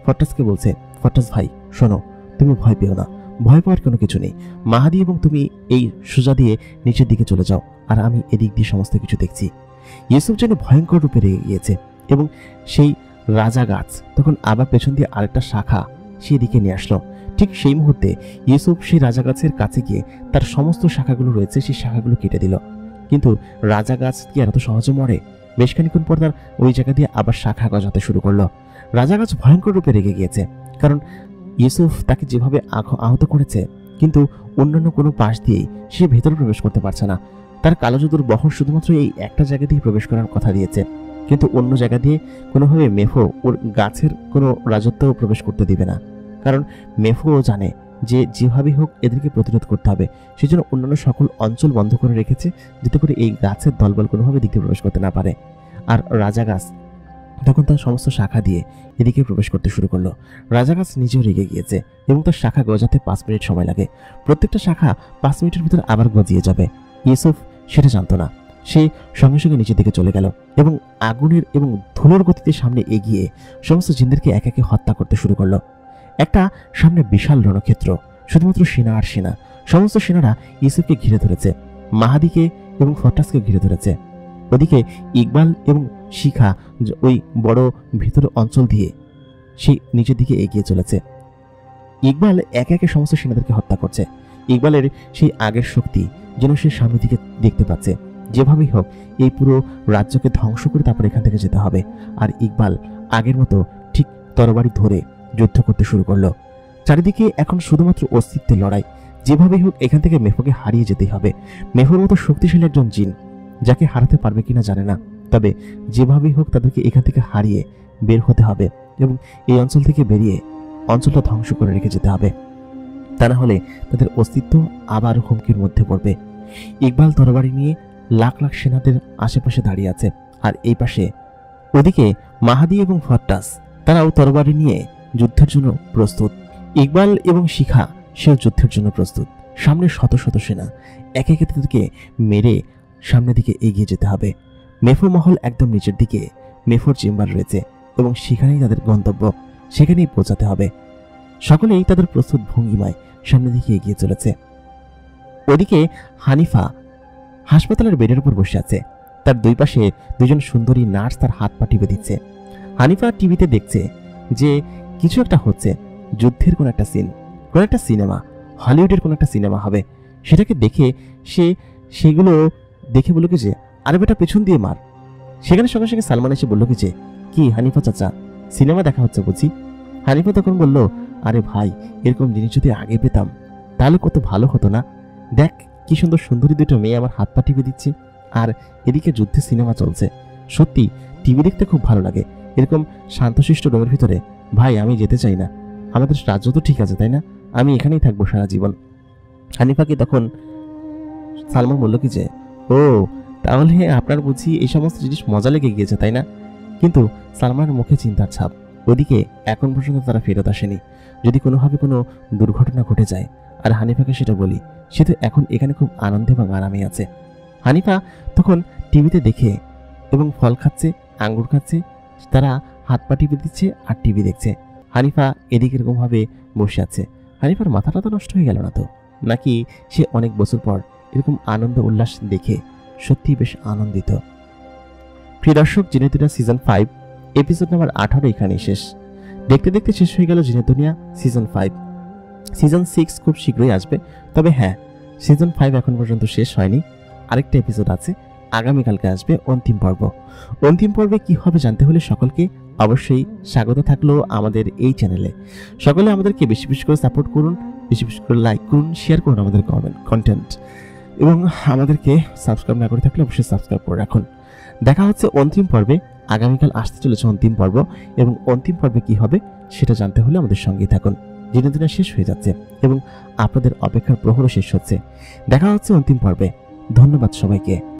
ফট্টাসকে বলছে, ফট্টাস ভাই শোনো, তুমি ভয় পেও না, ভয় পাওয়ার কোনো কিছু নেই। মাহাদি এবং তুমি এই সোজা দিয়ে নিচের দিকে চলে যাও, আর আমি এদিক দিয়ে সমস্ত কিছু দেখছি। ইউসুফ যেন ভয়ঙ্কর রূপে রেগে গিয়েছে এবং সেই রাজা গাছ তখন আবার পেছন দিয়ে আরেকটা শাখা সেই দিকে নিয়ে আসলো। ঠিক সেই মুহূর্তে ইউসুফ সেই রাজা গাছের কাছে গিয়ে তার সমস্ত শাখাগুলো রয়েছে সেই শাখাগুলো কেটে দিল। কিন্তু রাজা গাছ কি এত সহজে মরে? বেশ খানিক্ষণ পর তার ওই জায়গা দিয়ে আবার শাখা গজাতে শুরু করলো। রাজা গাছ ভয়ঙ্কর রূপে রেগে গিয়েছে, কারণ ইউসুফ তাকে যেভাবে আহত করেছে, কিন্তু অন্যান্য কোনো পাশ দিয়েই সে ভেতরে প্রবেশ করতে পারছে না। তার কালো জাদুর বহর শুধুমাত্র এই একটা জায়গা দিয়ে প্রবেশ করার কথা দিয়েছে, কিন্তু অন্য জায়গা দিয়ে কোনোভাবে মেফো ওর গাছের কোনো রাজত্ব প্রবেশ করতে দিবে না, কারণ মেফো জানে যে যেভাবেই হোক এদেরকে প্রতিরোধ করতে হবে, সেজন্য অন্যান্য সকল অঞ্চল বন্ধ করে রেখেছে, যাতে করে এই গাছের দলবল কোনোভাবে দিকে প্রবেশ করতে না পারে। আর রাজা গাছ তখন তার সমস্ত শাখা দিয়ে এদিকে প্রবেশ করতে শুরু করলো। রাজা গাছ নিজেও রেগে গিয়েছে এবং তার শাখা গজাতে 5 মিনিট সময় লাগে। প্রত্যেকটা শাখা 5 মিনিটের ভিতর আবার গজিয়ে যাবে। ইউসুফ সেটা জানতো না। সে সঙ্গে সঙ্গে নিচের দিকে চলে গেল এবং আগুনের এবং ধুলোর গতিতে সামনে এগিয়ে সমস্ত জিনদেরকে এক একে হত্যা করতে শুরু করলো। একটা সামনে বিশাল রণক্ষেত্র, শুধুমাত্র সেনা আর সেনা। সমস্ত সেনারা ইউসুফকে ঘিরে ধরেছে, মাহাদিকে এবং ফরটাসকে ঘিরে ধরেছে। ওদিকে ইকবাল এবং শিখা ওই বড় ভিতর অঞ্চল দিয়ে সেই নিচের দিকে এগিয়ে চলেছে। ইকবাল একে একে সমস্ত সেনাদেরকে হত্যা করছে। ইকবালের সেই আগের শক্তি যেন সে সামনে দিকে দেখতে পাচ্ছে। যেভাবেই হোক এই পুরো রাজ্যকে ধ্বংস করে তারপর এখান থেকে যেতে হবে। আর ইকবাল আগের মতো ঠিক তরবারি ধরে যুদ্ধ করতে শুরু করলো। চারিদিকে এখন শুধুমাত্র অস্তিত্বের লড়াই। যেভাবেই হোক এখান থেকে মেফোকে হারিয়ে যেতেই হবে। মেফোর মতো শক্তিশালী একজন জিন, যাকে হারাতে পারবে কিনা জানে না, তবে যেভাবেই হোক তাদেরকে এখান থেকে হারিয়ে বের হতে হবে এবং এই অঞ্চল থেকে বেরিয়ে অঞ্চলটা ধ্বংস করে রেখে যেতে হবে। তা না হলে তাদের অস্তিত্ব আবার হুমকির মধ্যে পড়বে। ইকবাল তরবারি নিয়ে লাখ লাখ সেনাদের আশেপাশে দাঁড়িয়ে আছে। আর এই পাশে ওদিকে মাহাদি এবং ফরটাস তারাও তরবারি নিয়ে যুদ্ধের জন্য প্রস্তুত। ইকবাল এবং শিখা সেও যুদ্ধের জন্য প্রস্তুত। সামনে শত শত সেনা, একে একে তাদেরকে মেরে সামনের দিকে এগিয়ে যেতে হবে। মেফো মহল একদম নিচের দিকে মেফোর চেম্বার রয়েছে এবং সেখানেই তাদের গন্তব্য, সেখানেই পৌঁছাতে হবে। সকলেই তাদের প্রস্তুত ভঙ্গিমায় সামনের দিকে এগিয়ে চলেছে। ওদিকে হানিফা হাসপাতালের বেডের উপর বসে আছে। তার দুই পাশে দুজন সুন্দরী নার্স তার হাত পা টিপে দিচ্ছে। হানিফা টিভিতে দেখছে যে কিছু একটা হচ্ছে, যুদ্ধের কোন একটা সিন, কোন একটা সিনেমা, হলিউডের কোন একটা সিনেমা হবে। সেটাকে দেখে সেগুলো দেখে বলল কি যে আরে বেটা পেছন দিয়ে মার। সেখানে সঙ্গে সঙ্গে সালমান এসে বলল কি যে কি হানিফা চাচা, সিনেমা দেখা হচ্ছে বুঝি? হানিফা তখন বলল, আরে ভাই, এরকম জিনিস যদি আগে পেতাম তাহলে কত ভালো হতো না। দেখ কি সুন্দর সুন্দরী দুটো মেয়ে আমার হাত পা টিপে দিচ্ছে, আর এদিকে যুদ্ধের সিনেমা চলছে। সত্যি টিভি দেখতে খুব ভালো লাগে, এরকম শান্তশিষ্ট রুমের ভিতরে। ভাই আমি যেতে চাই না, আমাদের রাজ্য তো ঠিক আছে তাই না, আমি এখানেই থাকবো সারা জীবন। হানিফাকে তখন সালমান বলল কি যে ও তাহলে আপনার বুঝি এই সমস্ত জিনিস মজা লেগে গিয়েছে তাই না? কিন্তু সালমানের মুখে চিন্তার ছাপ। ওদিকে এখন পর্যন্ত তারা ফেরত আসেনি। যদি কোনোভাবে কোনো দুর্ঘটনা ঘটে যায় আর হানিফাকে সেটা বলি, সে তো এখন এখানে খুব আনন্দে এবং আরামে আছে। হানিফা তখন টিভিতে দেখে এবং ফল খাচ্ছে, আঙ্গুর খাচ্ছে, তারা হাত পা টিপে দিচ্ছে আর টিভি দেখছে। হানিফা এদিকে এরকমভাবে বসে আছে। হানিফার মাথাটা তো নষ্ট হয়ে গেল না তো? নাকি সে অনেক বছর পর এরকম আনন্দ উল্লাস দেখে সত্যি বেশ আনন্দিত? প্রিয় দর্শক, জিনের দুনিয়া সিজন 5 এপিসোড নাম্বার 18 এখানেই শেষ। দেখতে দেখতে শেষ হয়ে গেল জিনের দুনিয়া সিজন 5। সিজন 6 খুব শীঘ্রই আসবে। তবে হ্যাঁ, সিজন 5 এখন পর্যন্ত শেষ হয়নি, আরেকটা এপিসোড আছে, আগামীকালকে আসবে অন্তিম পর্ব। অন্তিম পর্বে কি হবে জানতে হলে সকলকে অবশ্যই স্বাগত থাকলো আমাদের এই চ্যানেলে। সকলে আমাদেরকে বেশি বেশি করে সাপোর্ট করুন, বেশি বেশি করে লাইক করুন, শেয়ার করুন আমাদের কন্টেন্ট, এবং আমাদেরকে সাবস্ক্রাইব না করে থাকলে অবশ্যই সাবস্ক্রাইব করে রাখুন। দেখা হচ্ছে অন্তিম পর্বে। আগামীকাল আসতে চলেছে অন্তিম পর্ব, এবং অন্তিম পর্বে কি হবে সেটা জানতে হলে আমাদের সঙ্গেই থাকুন। দিনে দিনে শেষ হয়ে যাচ্ছে এবং আপনাদের অপেক্ষার প্রহরও শেষ হচ্ছে। দেখা হচ্ছে অন্তিম পর্বে। ধন্যবাদ সবাইকে।